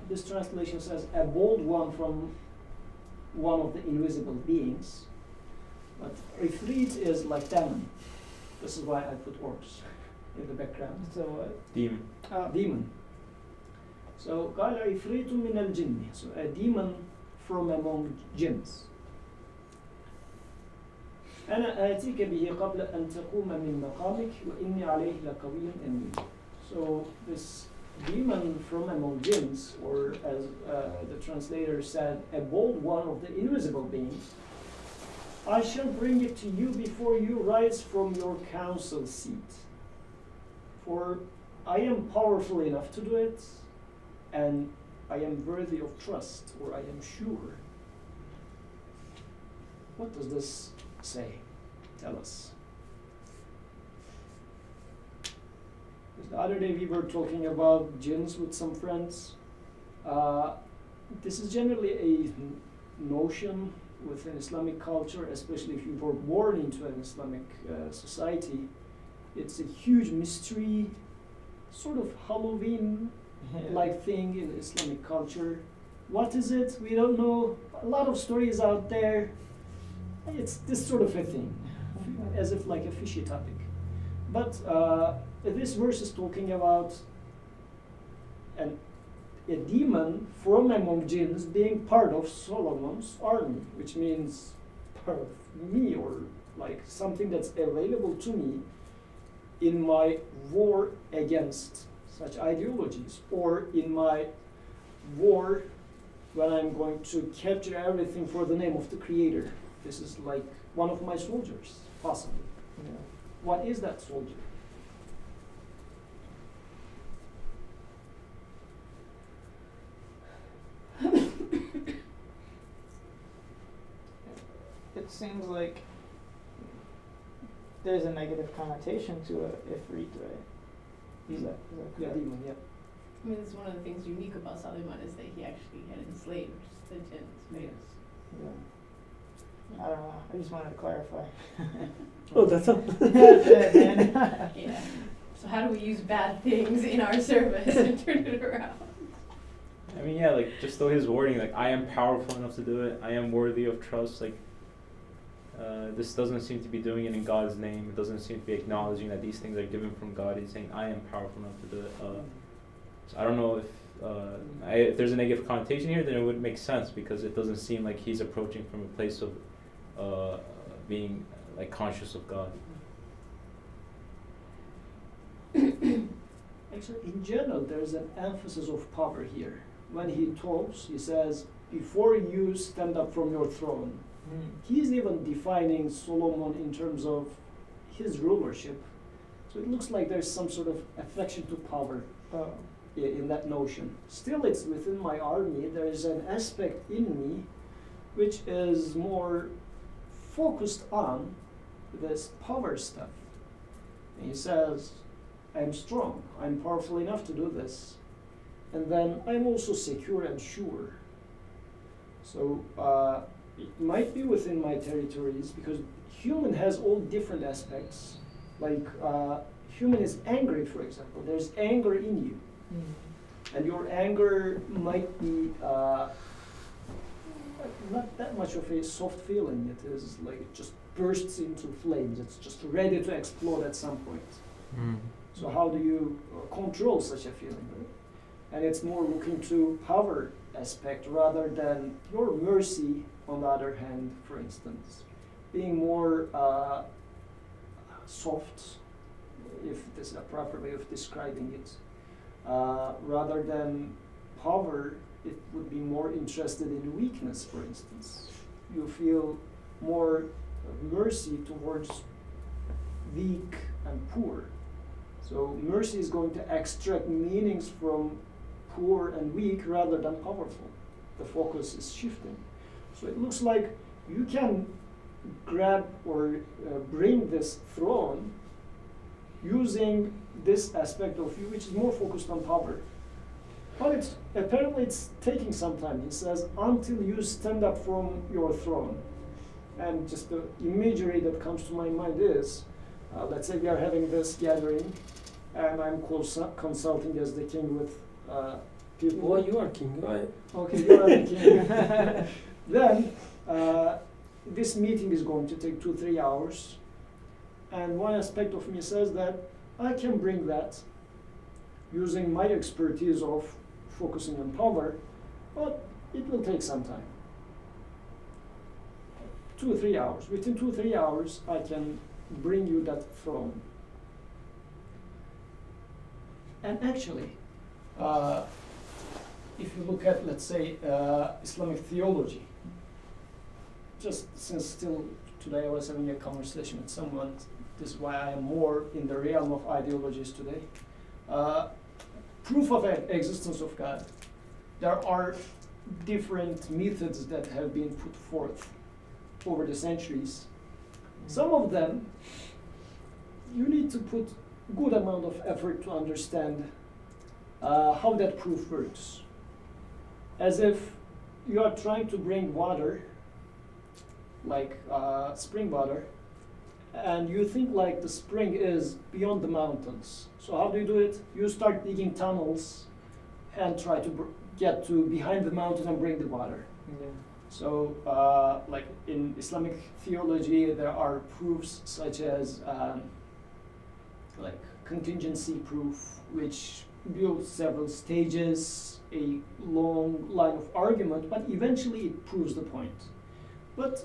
this translation says a bold one from one of the invisible beings. But Ifrit is like demon. This is why I put orcs in the background. So Demon. Demon. So قال عفريت من الجن. So a demon from among jinns. أنا آتيك به قبل أن تقوم من مقامك وإني عليه لقوي أمين. So this demon from among jinns, or as the translator said, a bold one of the invisible beings, I shall bring it to you before you rise from your council seat. For I am powerful enough to do it, and I am worthy of trust, or I am sure. What does this say? Tell us. The other day we were talking about jinns with some friends. This is generally a notion within Islamic culture, especially if you were born into an Islamic society, It's a huge mystery, sort of Halloween-like thing in Islamic culture. What is it? We don't know. A lot of stories out there. It's this sort of a thing, as if like a fishy topic. But this verse is talking about a demon from among jinns being part of Solomon's army, which means part of me, or like something that's available to me in my war against such ideologies, or in my war when I'm going to capture everything for the name of the Creator. This is like one of my soldiers, possibly. Yeah. What is that soldier? It seems like there's a negative connotation to a ifrit, right? Is that Yeah, correct? demon, yeah. I mean, this is one of the things unique about Sulaiman is that he actually had enslaved the jinns. Yes. Yeah. I don't know. I just wanted to clarify. Oh, that's all. That's it, man. Yeah. So how do we use bad things in our service and turn it around? I mean, yeah, like just though his wording, like I am powerful enough to do it, I am worthy of trust, like this doesn't seem to be doing it in God's name. It doesn't seem to be acknowledging that these things are given from God. He's saying, I am powerful enough to do it. So I don't know if there's a negative connotation here, then it would make sense, because it doesn't seem like he's approaching from a place of being like conscious of God. Actually, in general, there's an emphasis of power here. When he talks, he says, before you stand up from your throne, he's even defining Solomon in terms of his rulership. So it looks like there's some sort of affection to power in that notion. Still, it's within my army. There is an aspect in me which is more focused on this power stuff. And he says, I'm strong, I'm powerful enough to do this. And then I'm also secure and sure. So it might be within my territories, because human has all different aspects. Like human is angry, for example. There's anger in you. And your anger might be not that much of a soft feeling. It is like it just bursts into flames. It's just ready to explode at some point. So how do you control such a feeling? Right? And it's more looking to power aspect rather than your mercy, on the other hand, for instance, being more soft, if this is a proper way of describing it. Rather than power, it would be more interested in weakness, for instance. You feel more mercy towards weak and poor. So mercy is going to extract meanings from poor and weak rather than powerful. The focus is shifting. So it looks like you can grab or bring this throne using this aspect of you, which is more focused on power. But apparently it's taking some time. He says, until you stand up from your throne. And just the imagery that comes to my mind is, let's say we are having this gathering, and I'm consulting as the king with people. Well, you are king, right? Okay, you are the king. Then this meeting is going to take 2-3 hours. And one aspect of me says that I can bring that using my expertise of focusing on power, but it will take some time. 2-3 hours. Within 2-3 hours, I can bring you that throne. And actually, if you look at, let's say, Islamic theology, just since still today I was having a conversation with someone, this is why I am more in the realm of ideologies today. Proof of existence of God. There are different methods that have been put forth over the centuries. Some of them, you need to put good amount of effort to understand how that proof works. As if you are trying to bring water, like spring water, and you think like the spring is beyond the mountains. So how do you do it? You start digging tunnels and try to get to behind the mountain and bring the water. Yeah. So, like in Islamic theology, there are proofs such as like contingency proof, which builds several stages, a long line of argument, but eventually it proves the point. But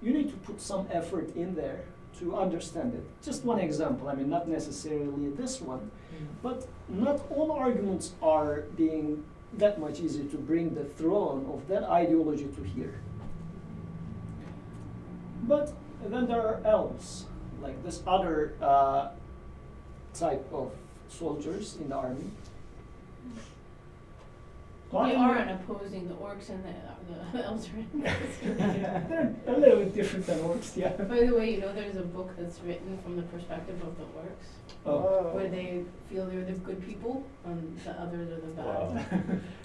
you need to put some effort in there to understand it. Just one example, I mean, not necessarily this one, but not all arguments are being that much easier to bring the throne of that ideology to here. But then there are elves, like this other type of soldiers in the army. They aren't opposing the orcs and the elves. They're a little bit different than orcs, yeah. By the way, you know there's a book that's written from the perspective of the orcs, Oh. where they feel they're the good people and the others are the bad. Wow.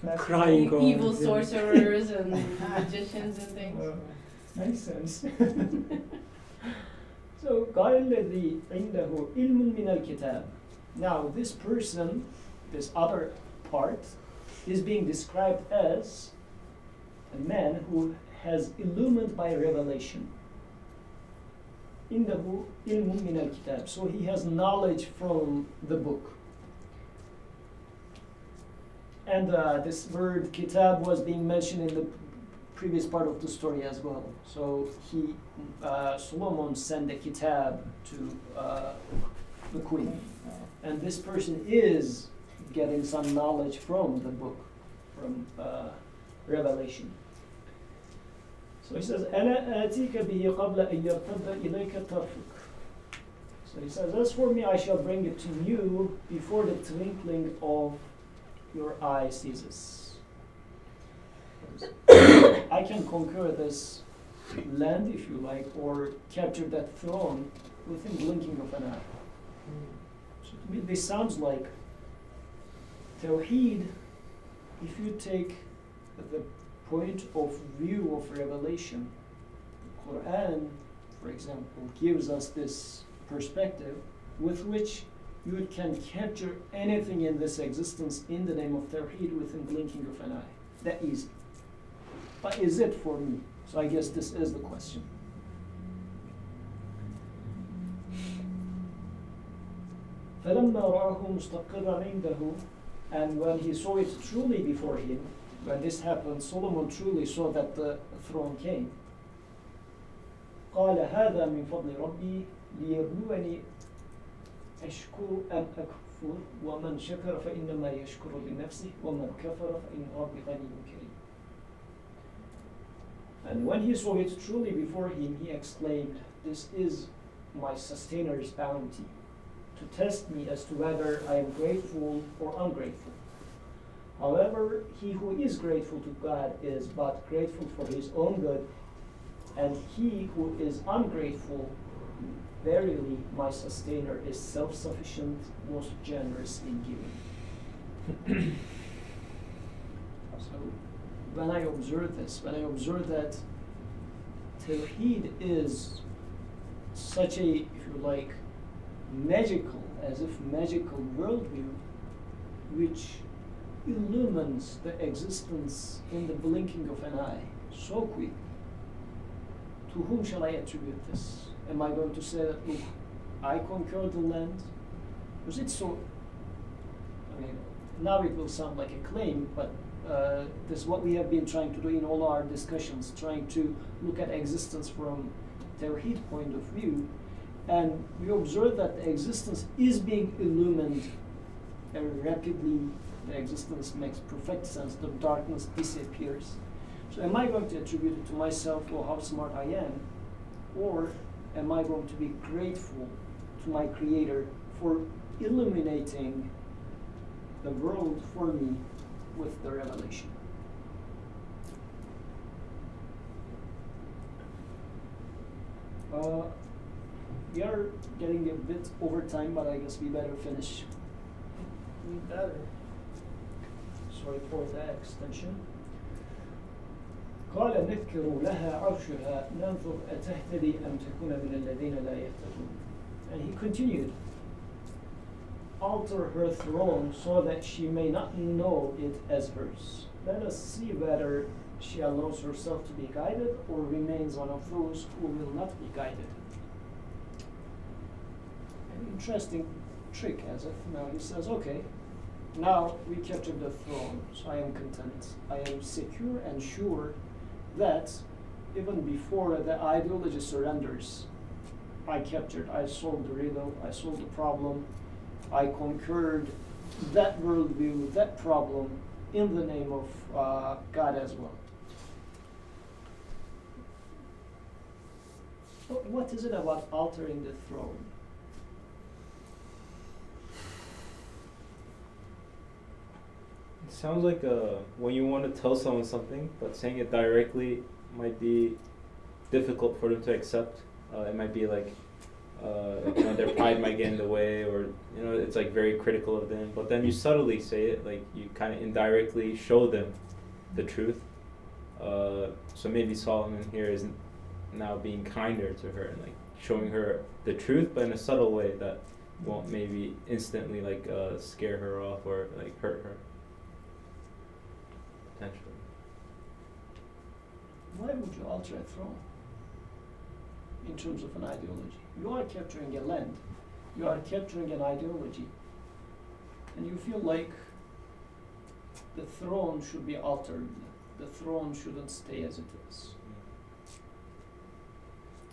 That's Crying God. Evil sorcerers and magicians and things. Makes sense. So, قال الذي عنده علم من الكتاب. Now, this person, this other part, is being described as a man who has illumined by revelation. عنده علم من الكتاب. So he has knowledge from the book. And this word kitab was being mentioned in the previous part of the story as well. So he, Sulaiman sent a kitab to the queen. And this person is getting some knowledge from the book, from Revelation. So he says, أَنَا آتِيكَ بِهِ قَبْلَ أَن يَرْتَدَّ إِلَيْكَ طَرْفُكَ. So he says, as for me, I shall bring it to you before the twinkling of your eye ceases. I can conquer this land, if you like, or capture that throne within blinking of an eye. So to me, this sounds like Tawheed, if you take the point of view of revelation. The Qur'an, for example, gives us this perspective with which you can capture anything in this existence in the name of Tawheed within blinking of an eye. That easy. But is it for me? So I guess this is the question. فَلَمَّا رَآهُ مُسْتَقِرًّا عِنْدَهُ. And when he saw it truly before him, when this happened, Solomon truly saw that the throne came. قال هذا من فضل ربي ليبلوني أشكر أم أكفر ومن شكر فإنما يشكر لنفسه ومن كفر فإن ربي غني كريم. And when he saw it truly before him, he exclaimed, "This is my sustainer,'s bounty, to test me as to whether I am grateful or ungrateful. However, he who is grateful to God is but grateful for his own good, and he who is ungrateful, verily my sustainer is self-sufficient, most generous in giving." So when I observe this, when I observe that Tawheed is such a, if you like, magical, as if magical worldview, which illumines the existence in the blinking of an eye so quick, to whom shall I attribute this? Am I going to say that, look, I conquered the land? Was it so? I mean, now it will sound like a claim, but this is what we have been trying to do in all our discussions, trying to look at existence from Tawheed point of view. And we observe that the existence is being illumined very rapidly. The existence makes perfect sense. The darkness disappears. So am I going to attribute it to myself or how smart I am? Or am I going to be grateful to my Creator for illuminating the world for me with the revelation? We are getting a bit over time, but I guess we better finish. We better. Sorry for the extension. قال نذكر لها عرشها ننظر أتهتدي أم تكون من الذين لا يهتدون. And he continued, alter her throne so that she may not know it as hers. Let us see whether she allows herself to be guided or remains one of those who will not be guided. An interesting trick, as if now he says, okay, now we captured the throne, so I am content. I am secure and sure that even before the ideology surrenders, I captured, I solved the riddle, I solved the problem, I conquered that worldview, that problem, in the name of God as well. What is it about altering the throne? It sounds like when you want to tell someone something, but saying it directly might be difficult for them to accept. It might be like, their pride might get in the way, or it's like very critical of them. But then you subtly say it, like you kind of indirectly show them the truth. So maybe Solomon here is now being kinder to her and like showing her the truth, but in a subtle way that won't maybe instantly like scare her off or like hurt her. Potentially. Why would you alter a throne in terms of an ideology? You are capturing a land, you are capturing an ideology, and you feel like the throne should be altered, the throne shouldn't stay as it is.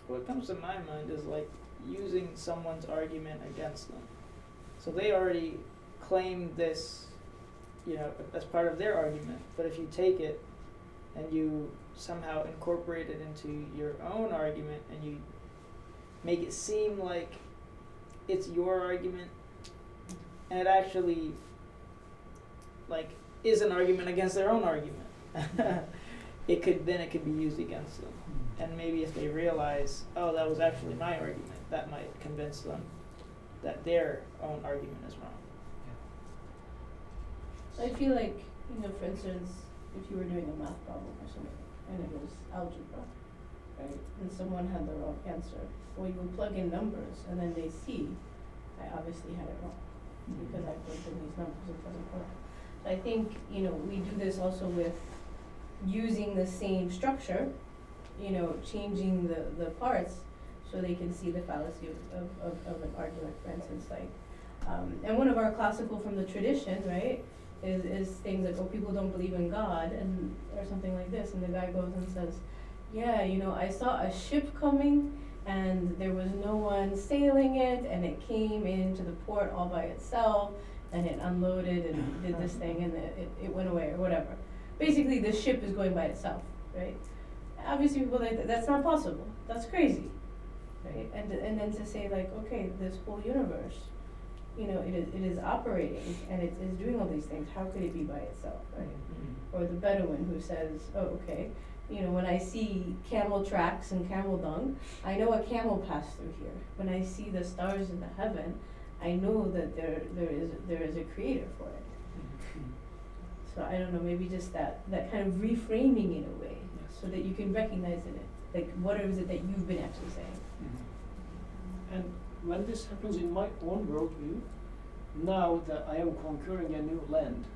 What comes to my mind is like using someone's argument against them. So they already claim this, as part of their argument, but if you take it and you somehow incorporate it into your own argument and you make it seem like it's your argument, and it actually like is an argument against their own argument, it could be used against them. And maybe if they realize, oh, that was actually my argument, that might convince them that their own argument is wrong. So I feel like, for instance, if you were doing a math problem or something, and it was algebra, right, and someone had the wrong answer, well, you would plug in numbers, and then they see, I obviously had it wrong, because I plugged in these numbers, it doesn't work. So I think, we do this also with using the same structure, changing the parts so they can see the fallacy of an argument, for instance, like, and one of our classical from the tradition, right, is things like, oh, people don't believe in God, and or something like this, and the guy goes and says, yeah, I saw a ship coming, and there was no one sailing it, and it came into the port all by itself, and it unloaded and did this thing, and it went away, or whatever. Basically, the ship is going by itself, right? Obviously, people like that's not possible. That's crazy, right? And then to say like, okay, this whole universe, it is operating and it is doing all these things. How could it be by itself, right? Mm-hmm. Or the Bedouin who says, oh, okay, when I see camel tracks and camel dung, I know a camel passed through here. When I see the stars in the heaven, I know that there is a creator for it. Mm-hmm. So I don't know, maybe just that kind of reframing in a way. So that you can recognize in it, like what is it that you've been actually saying. Mm-hmm. And when this happens in my own worldview, now that I am conquering a new land,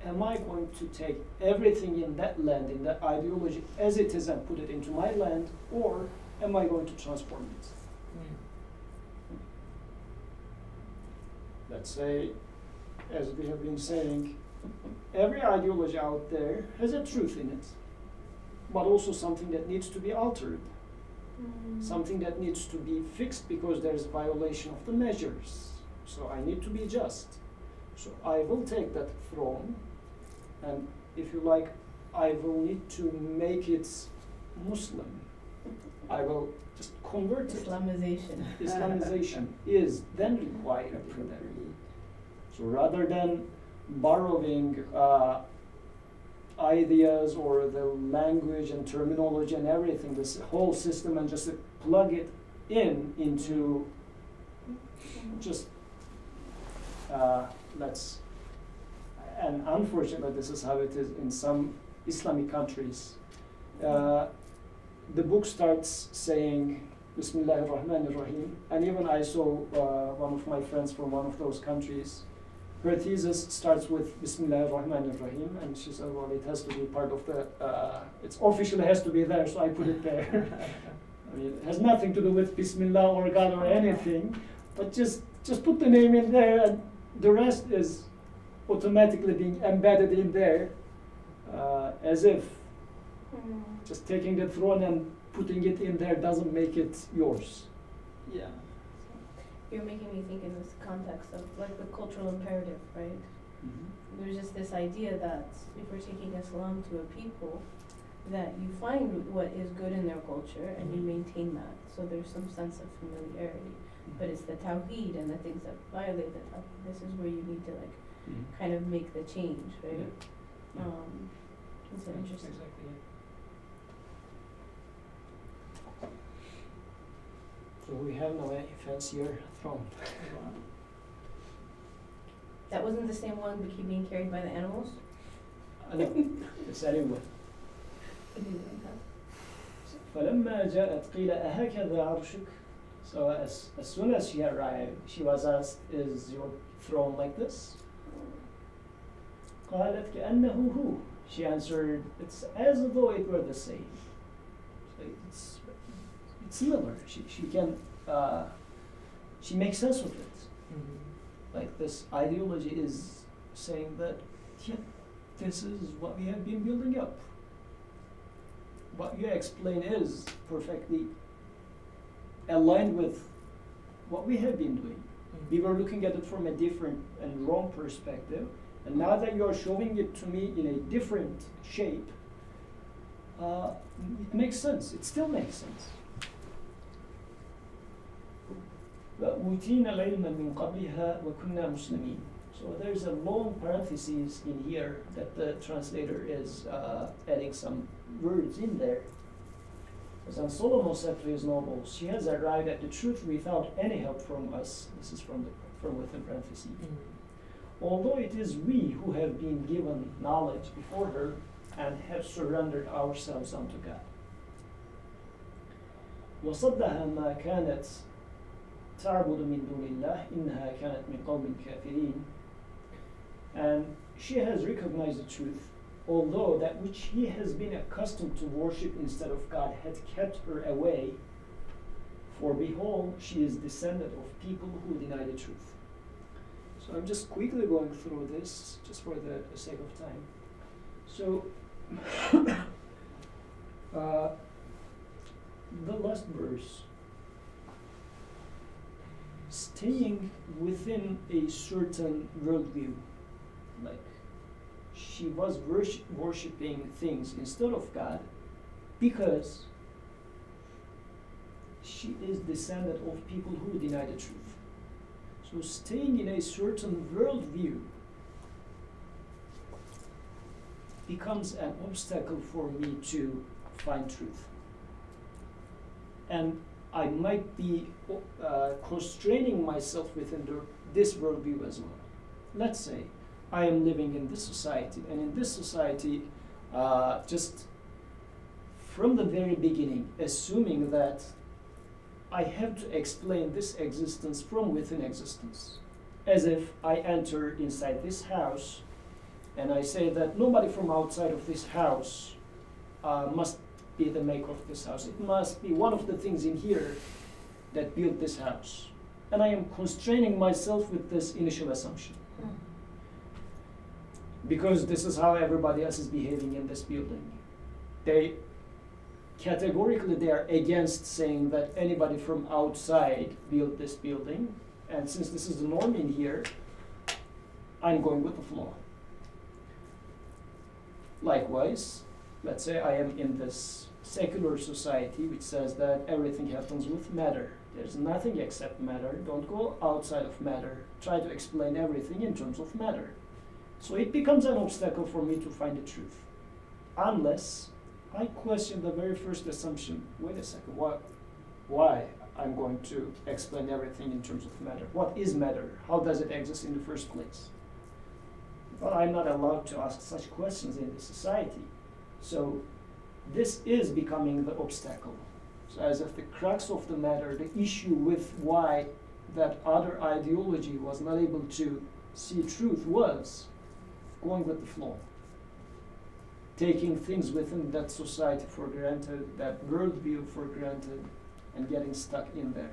am I going to take everything in that land, in that ideology as it is and put it into my land, or am I going to transform it? Let's say, as we have been saying, every ideology out there has a truth in it, but also something that needs to be altered, something that needs to be fixed because there is violation of the measures. So I need to be just. So I will take that throne, and if you like, I will need to make it Muslim. I will just convert it. Islamization is then required in that. So rather than borrowing ideas or the language and terminology and everything, this whole system, and just plug it into just and unfortunately this is how it is in some Islamic countries. The book starts saying Bismillahir Rahmanir Rahim, and even I saw one of my friends from one of those countries. Her thesis starts with Bismillahir Rahmanir Rahim, and she said, well, it has to be part of the, it's officially has to be there, so I put it there. I mean, it has nothing to do with Bismillah or God or anything, but just put the name in there, and the rest is automatically being embedded in there, as if just taking the throne and putting it in there doesn't make it yours. Yeah. You're making me think in this context of like the cultural imperative, right? There's just this idea that if we're taking Islam to a people, that you find what is good in their culture and you maintain that. So there's some sense of familiarity. But it's the tawheed and the things that violate the tawheed. This is where you need to like kind of make the change, right? It's interesting. Exactly. So we have now a fancier throne. That wasn't the same one being carried by the animals? No, it's anyway. I didn't know that. فلما جاءت قيل أهكذا عرشك. So as soon as she arrived, she was asked, is your throne like this? قالت كأنه هو. She answered, it's as though it were the same. So it's similar. She can, she makes sense of it. Like this ideology is saying that, yeah, this is what we have been building up. What you explain is perfectly aligned with what we have been doing. We were looking at it from a different and wrong perspective, and now that you are showing it to me in a different shape, it makes sense. It still makes sense. وَأُوتِينَ الْعِلْمَ مِنْ قَبْلِهَا وَكُنَّا مُسْلِمِينَ. So there's a long parenthesis in here that the translator is adding some words in there. As Solomon said to his nobles, she has arrived at the truth without any help from us. This is from within parentheses. Although it is we who have been given knowledge before her and have surrendered ourselves unto God. وَصَدَّهَا مَا كَانَتْ تعبد من دون الله إنها كانت من قوم كافرين. And she has recognized the truth, although that which he has been accustomed to worship instead of God had kept her away. For behold, she is descendant of people who deny the truth. So I'm just quickly going through this, just for the sake of time. So, the last verse, staying within a certain worldview, like she was worshipping things instead of God because she is descendant of people who deny the truth. So staying in a certain worldview becomes an obstacle for me to find truth. And I might be constraining myself within this worldview as well. Let's say I am living in this society, and in this society, just from the very beginning, assuming that I have to explain this existence from within existence, as if I enter inside this house, and I say that nobody from outside of this house must be the maker of this house. It must be one of the things in here that built this house. And I am constraining myself with this initial assumption. Because this is how everybody else is behaving in this building. Categorically they are against saying that anybody from outside built this building. And since this is the norm in here, I'm going with the flow. Likewise, let's say I am in this secular society which says that everything happens with matter. There's nothing except matter. Don't go outside of matter. Try to explain everything in terms of matter. So it becomes an obstacle for me to find the truth. Unless I question the very first assumption. Wait a second, why I'm going to explain everything in terms of matter? What is matter? How does it exist in the first place? But I'm not allowed to ask such questions in this society. So this is becoming the obstacle. So as if the crux of the matter, the issue with why that other ideology was not able to see truth was going with the flow, taking things within that society for granted, that worldview for granted, and getting stuck in there.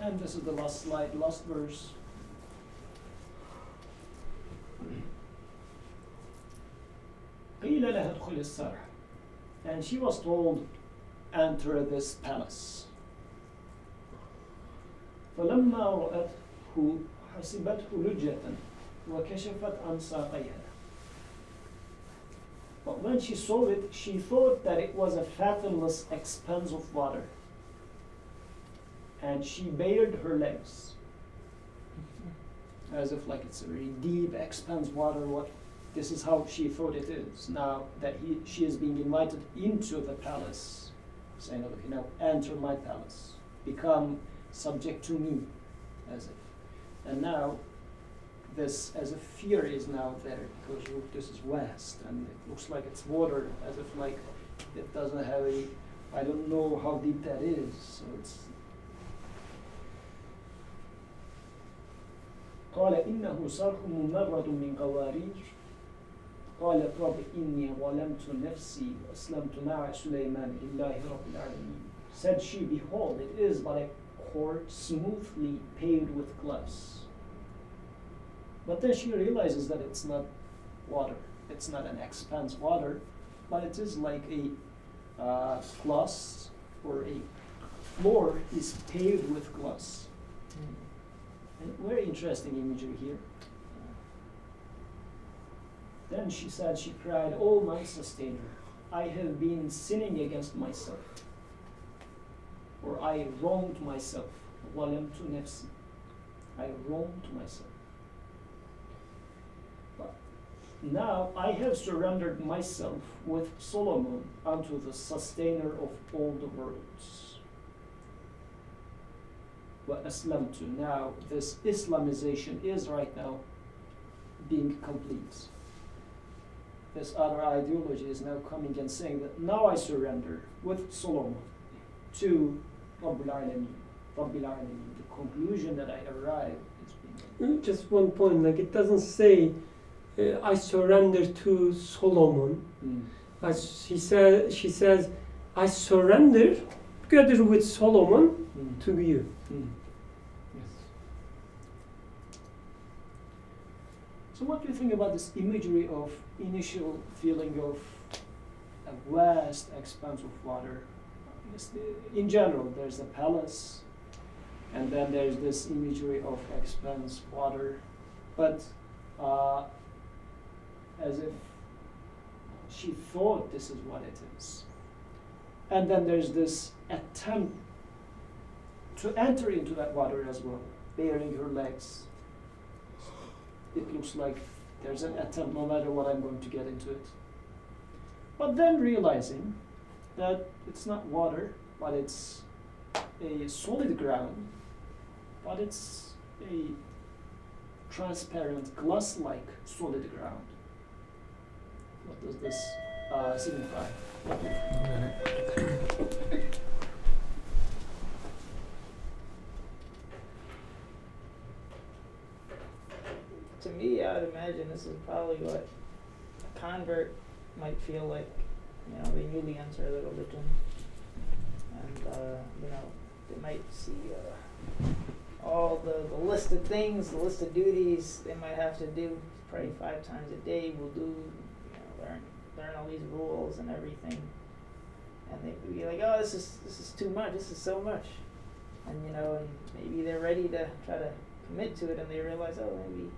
And this is the last slide, last verse. قِيلَ لَهَا ادْخُلِ السَّرْحَ. And she was told, enter this palace. فَلَمَّا رَأَتْهُ حَسِبَتْهُ لُجَّةً وَكَشَفَتْ عَنْ سَاقَيْهَا. But when she saw it, she thought that it was a fathomless expanse of water. And she bared her legs, as if like it's a very deep expanse water. This is how she thought it is. Now that she is being invited into the palace, saying, okay, now enter my palace, become subject to me, as if. And now this, as if fear is now there, because look, this is west, and it looks like it's water, as if like it doesn't have a, I don't know how deep that is, so it's. قال إنه صرح ممرد من قوارير قالت رب إني ظلمت نفسي وأسلمت مع سليمان لله رب العالمين. Said she, behold, it is but a court smoothly paved with glass. But then she realizes that it's not water, it's not an expanse water, but it is like a glass, or a floor is paved with glass. And very interesting imagery here. Then she said, she cried, "Oh my sustainer, I have been sinning against myself, or I wronged myself. ظَلَمْتُ نَفْسِي. I wronged myself. But now I have surrendered myself with Solomon unto the sustainer of all the worlds. وَأَسْلَمْتُ. Now this Islamization is right now being complete. This other ideology is now coming and saying that now I surrender with Solomon to Rabbul Alameen. The conclusion that I arrive is being. Just one point, like it doesn't say I surrender to Solomon. As she says, I surrender together with Solomon to you. Yes. So what do you think about this imagery of initial feeling of a vast expanse of water? In general, there's a palace, and then there's this imagery of expanse water, but as if she thought this is what it is. And then there's this attempt to enter into that water as well, baring her legs. It looks like there's an attempt, no matter what, I'm going to get into it. But then realizing that it's not water, but it's a solid ground, but it's a transparent, glass-like solid ground. What does this signify? To me, I would imagine this is probably what a convert might feel like. You know, they newly enter their religion, and you know, they might see all the list of things, the list of duties they might have to do. Pray 5 times a day. We'll do, you know, learn all these rules and everything, and they would be like, oh, this is too much. This is so much, and you know, and maybe they're ready to try to commit to it, and they realize, oh, maybe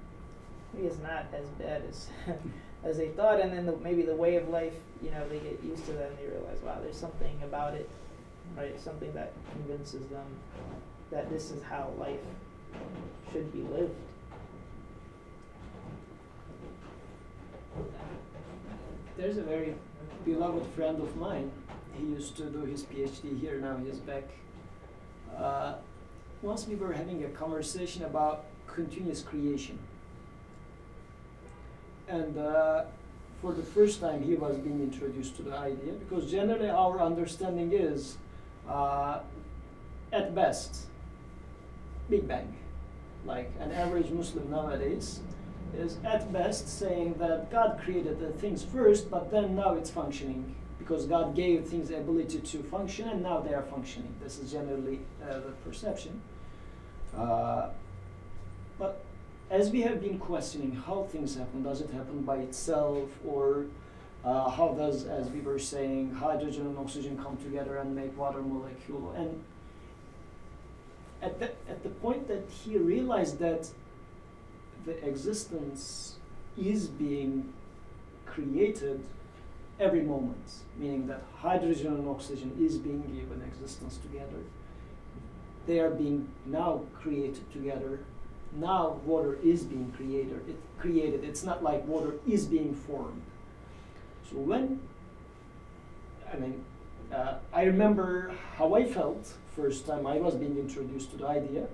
it's not as bad as as they thought, and then maybe the way of life, you know, they get used to that and they realize, wow, there's something about it, right? Something that convinces them that this is how life should be lived. There's a very beloved friend of mine. He used to do his PhD here, now he's back. Once we were having a conversation about continuous creation. And for the first time, he was being introduced to the idea, because generally our understanding is, at best, Big Bang. Like an average Muslim nowadays is at best saying that God created the things first, but then now it's functioning, because God gave things the ability to function, and now they are functioning. This is generally the perception. But as we have been questioning how things happen, does it happen by itself, or how does, as we were saying, hydrogen and oxygen come together and make water molecule? And at the point that he realized that the existence is being created every moment, meaning that hydrogen and oxygen is being given existence together. They are being now created together. Now water is being created. It's not like water is being formed. So when, I remember how I felt first time I was being introduced to the idea,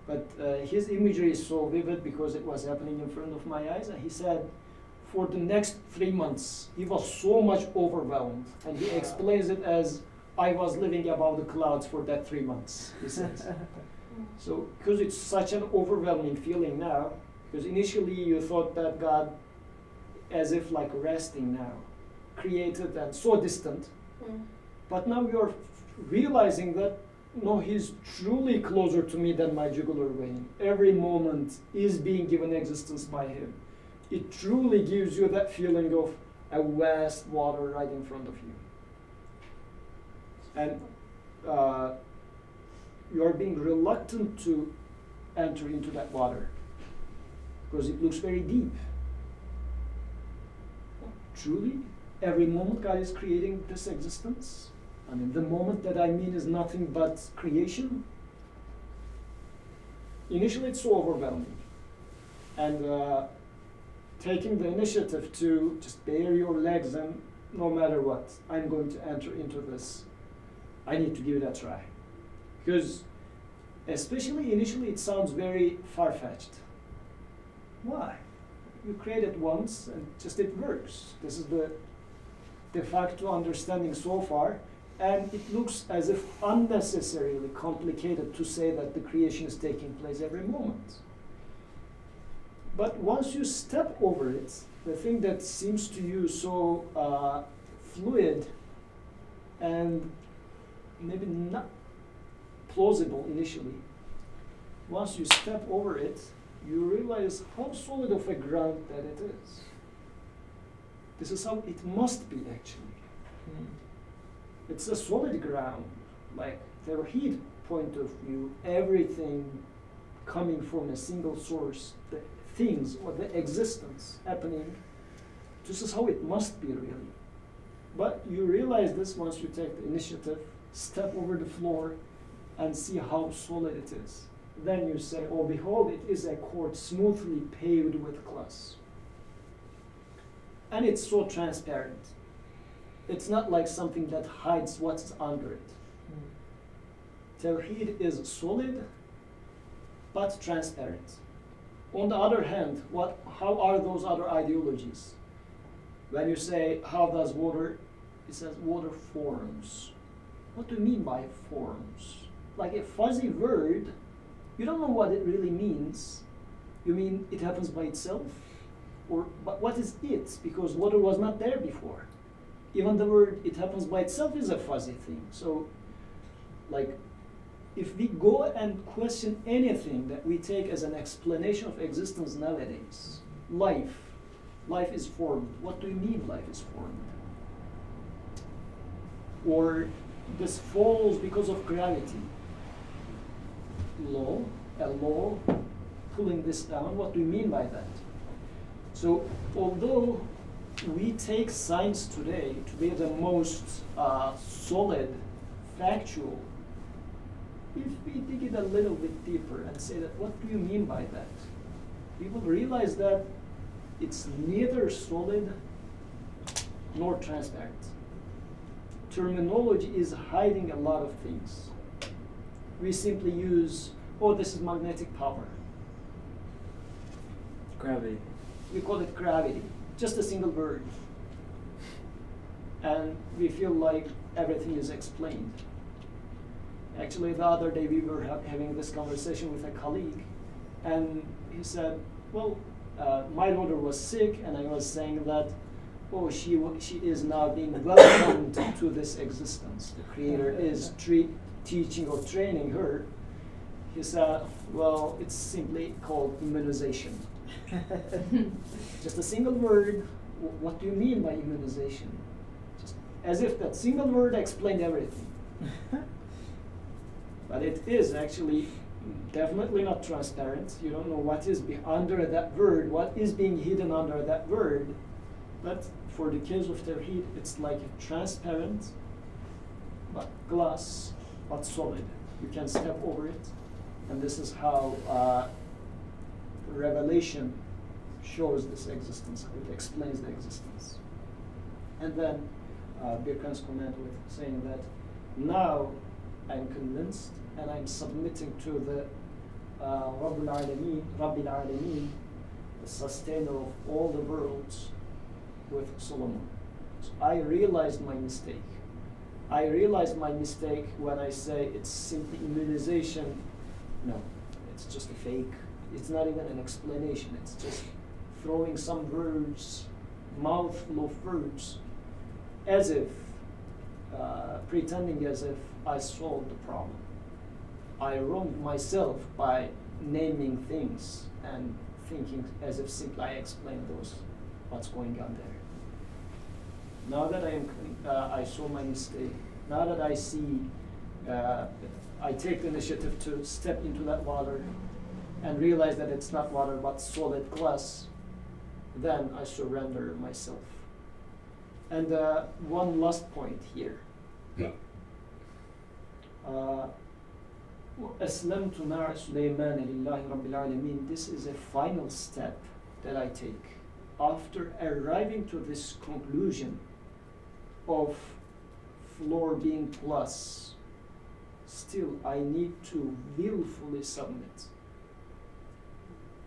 but his imagery is so vivid because it was happening in front of my eyes. And he said, for the next 3 months, he was so much overwhelmed, and he explains it as, I was living above the clouds for that 3 months, he says. So, because it's such an overwhelming feeling now, because initially you thought that God, as if like resting now, created and so distant, but now you're realizing that, no, he's truly closer to me than my jugular vein. Every moment is being given existence by him. It truly gives you that feeling of a vast water right in front of you. And you're being reluctant to enter into that water because it looks very deep. Truly, every moment God is creating this existence. I mean, the moment that I mean is nothing but creation. Initially, it's so overwhelming. And taking the initiative to just bare your legs and no matter what, I'm going to enter into this. I need to give it a try. Because especially initially, it sounds very far-fetched. Why? You create it once and just it works. This is the de facto understanding so far. And it looks as if unnecessarily complicated to say that the creation is taking place every moment. But once you step over it, the thing that seems to you so fluid and maybe not plausible initially, once you step over it, you realize how solid of a ground that it is. This is how it must be actually. It's a solid ground, like Tawheed point of view, everything coming from a single source, the things or the existence happening, this is how it must be really. But you realize this once you take the initiative, step over the floor and see how solid it is. Then you say, oh behold, it is a court smoothly paved with glass. And it's so transparent. It's not like something that hides what's under it. Tawheed is solid, but transparent. On the other hand, how are those other ideologies? When you say, how does water, it says water forms. What do you mean by forms? Like a fuzzy word, you don't know what it really means. You mean it happens by itself? But what is it? Because water was not there before. Even the word it happens by itself is a fuzzy thing. So, like, if we go and question anything that we take as an explanation of existence nowadays, life is formed. What do you mean life is formed? Or this falls because of gravity. A law pulling this down, what do you mean by that? So, although we take science today to be the most solid, factual, if we dig it a little bit deeper and say that, what do you mean by that? We will realize that it's neither solid nor transparent. Terminology is hiding a lot of things. We simply use, oh, this is magnetic power. Gravity. we call it gravity, just a single word. And we feel like everything is explained. Actually, the other day we were having this conversation with a colleague, and he said, well, my daughter was sick, and I was saying that, oh, she is now being welcomed to this existence. The Creator is teaching or training her. He said, well, it's simply called immunization. Just a single word. What do you mean by immunization? Just as if that single word explained everything. But it is actually definitely not transparent. You don't know what is under that word, what is being hidden under that word. But for the case of Tawheed, it's like a transparent, but glass, but solid. You can step over it. And this is how Revelation shows this existence. It explains the existence. And then Birkan's comment with saying that now I'm convinced and I'm submitting to the Rabbil Alameen, the sustainer of all the worlds, with Sulaiman. So I realized my mistake. I realized my mistake when I say it's simply immunization. No, it's just a fake. It's not even an explanation. It's just throwing some words, mouthful of words, as if, pretending as if I solved the problem. I wronged myself by naming things and thinking as if simply I explained what's going on there. Now that I saw my mistake, now that I see, I take the initiative to step into that water and realize that it's not water but solid glass, then I surrender myself. And one last point here. أسلمت مع سليمان لله رب العالمين. This is a final step that I take. After arriving to this conclusion of floor being plus, still I need to willfully submit.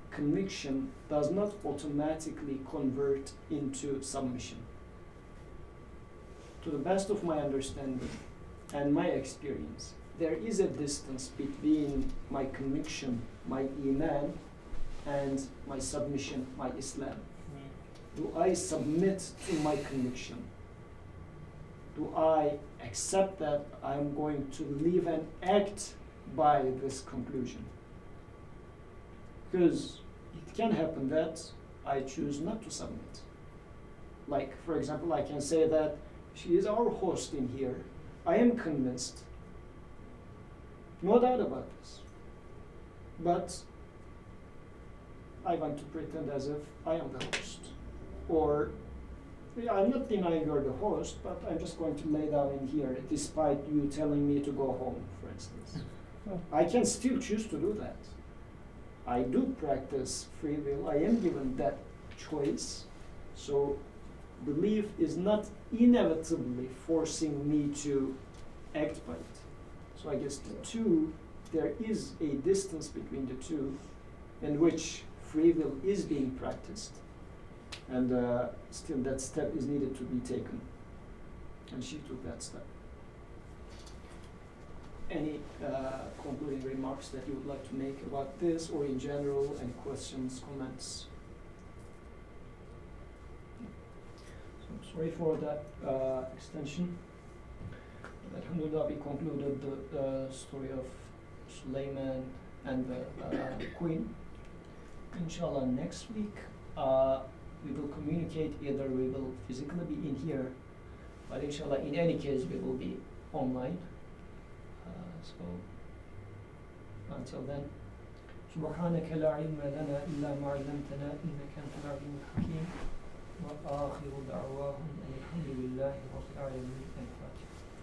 Conviction does not automatically convert into submission. To the best of my understanding and my experience, there is a distance between my conviction, my iman, and my submission, my Islam. Do I submit to my conviction? Do I accept that I'm going to live and act by this conclusion? Because it can happen that I choose not to submit. Like, for example, I can say that she is our host in here. I am convinced. No doubt about this. But I want to pretend as if I am the host. Or, I'm not denying you're the host, but I'm just going to lay down in here despite you telling me to go home, for instance. I can still choose to do that. I do practice free will. I am given that choice. So belief is not inevitably forcing me to act by it. So I guess the two, there is a distance between the two in which free will is being practiced. And still that step is needed to be taken. And she took that step. Any concluding remarks that you would like to make about this, or in general, any questions, comments? So I'm sorry for that extension. Alhamdulillah, we concluded the story of Sulaiman and the queen. Inshallah, next week we will communicate. Either we will physically be in here, but inshallah, in any case, we will be online. So until then, سبحانك لا علم لنا إلا ما علمتنا إنك أنت العليم الحكيم وآخر دعواهم أن الحمد لله رب العالمين.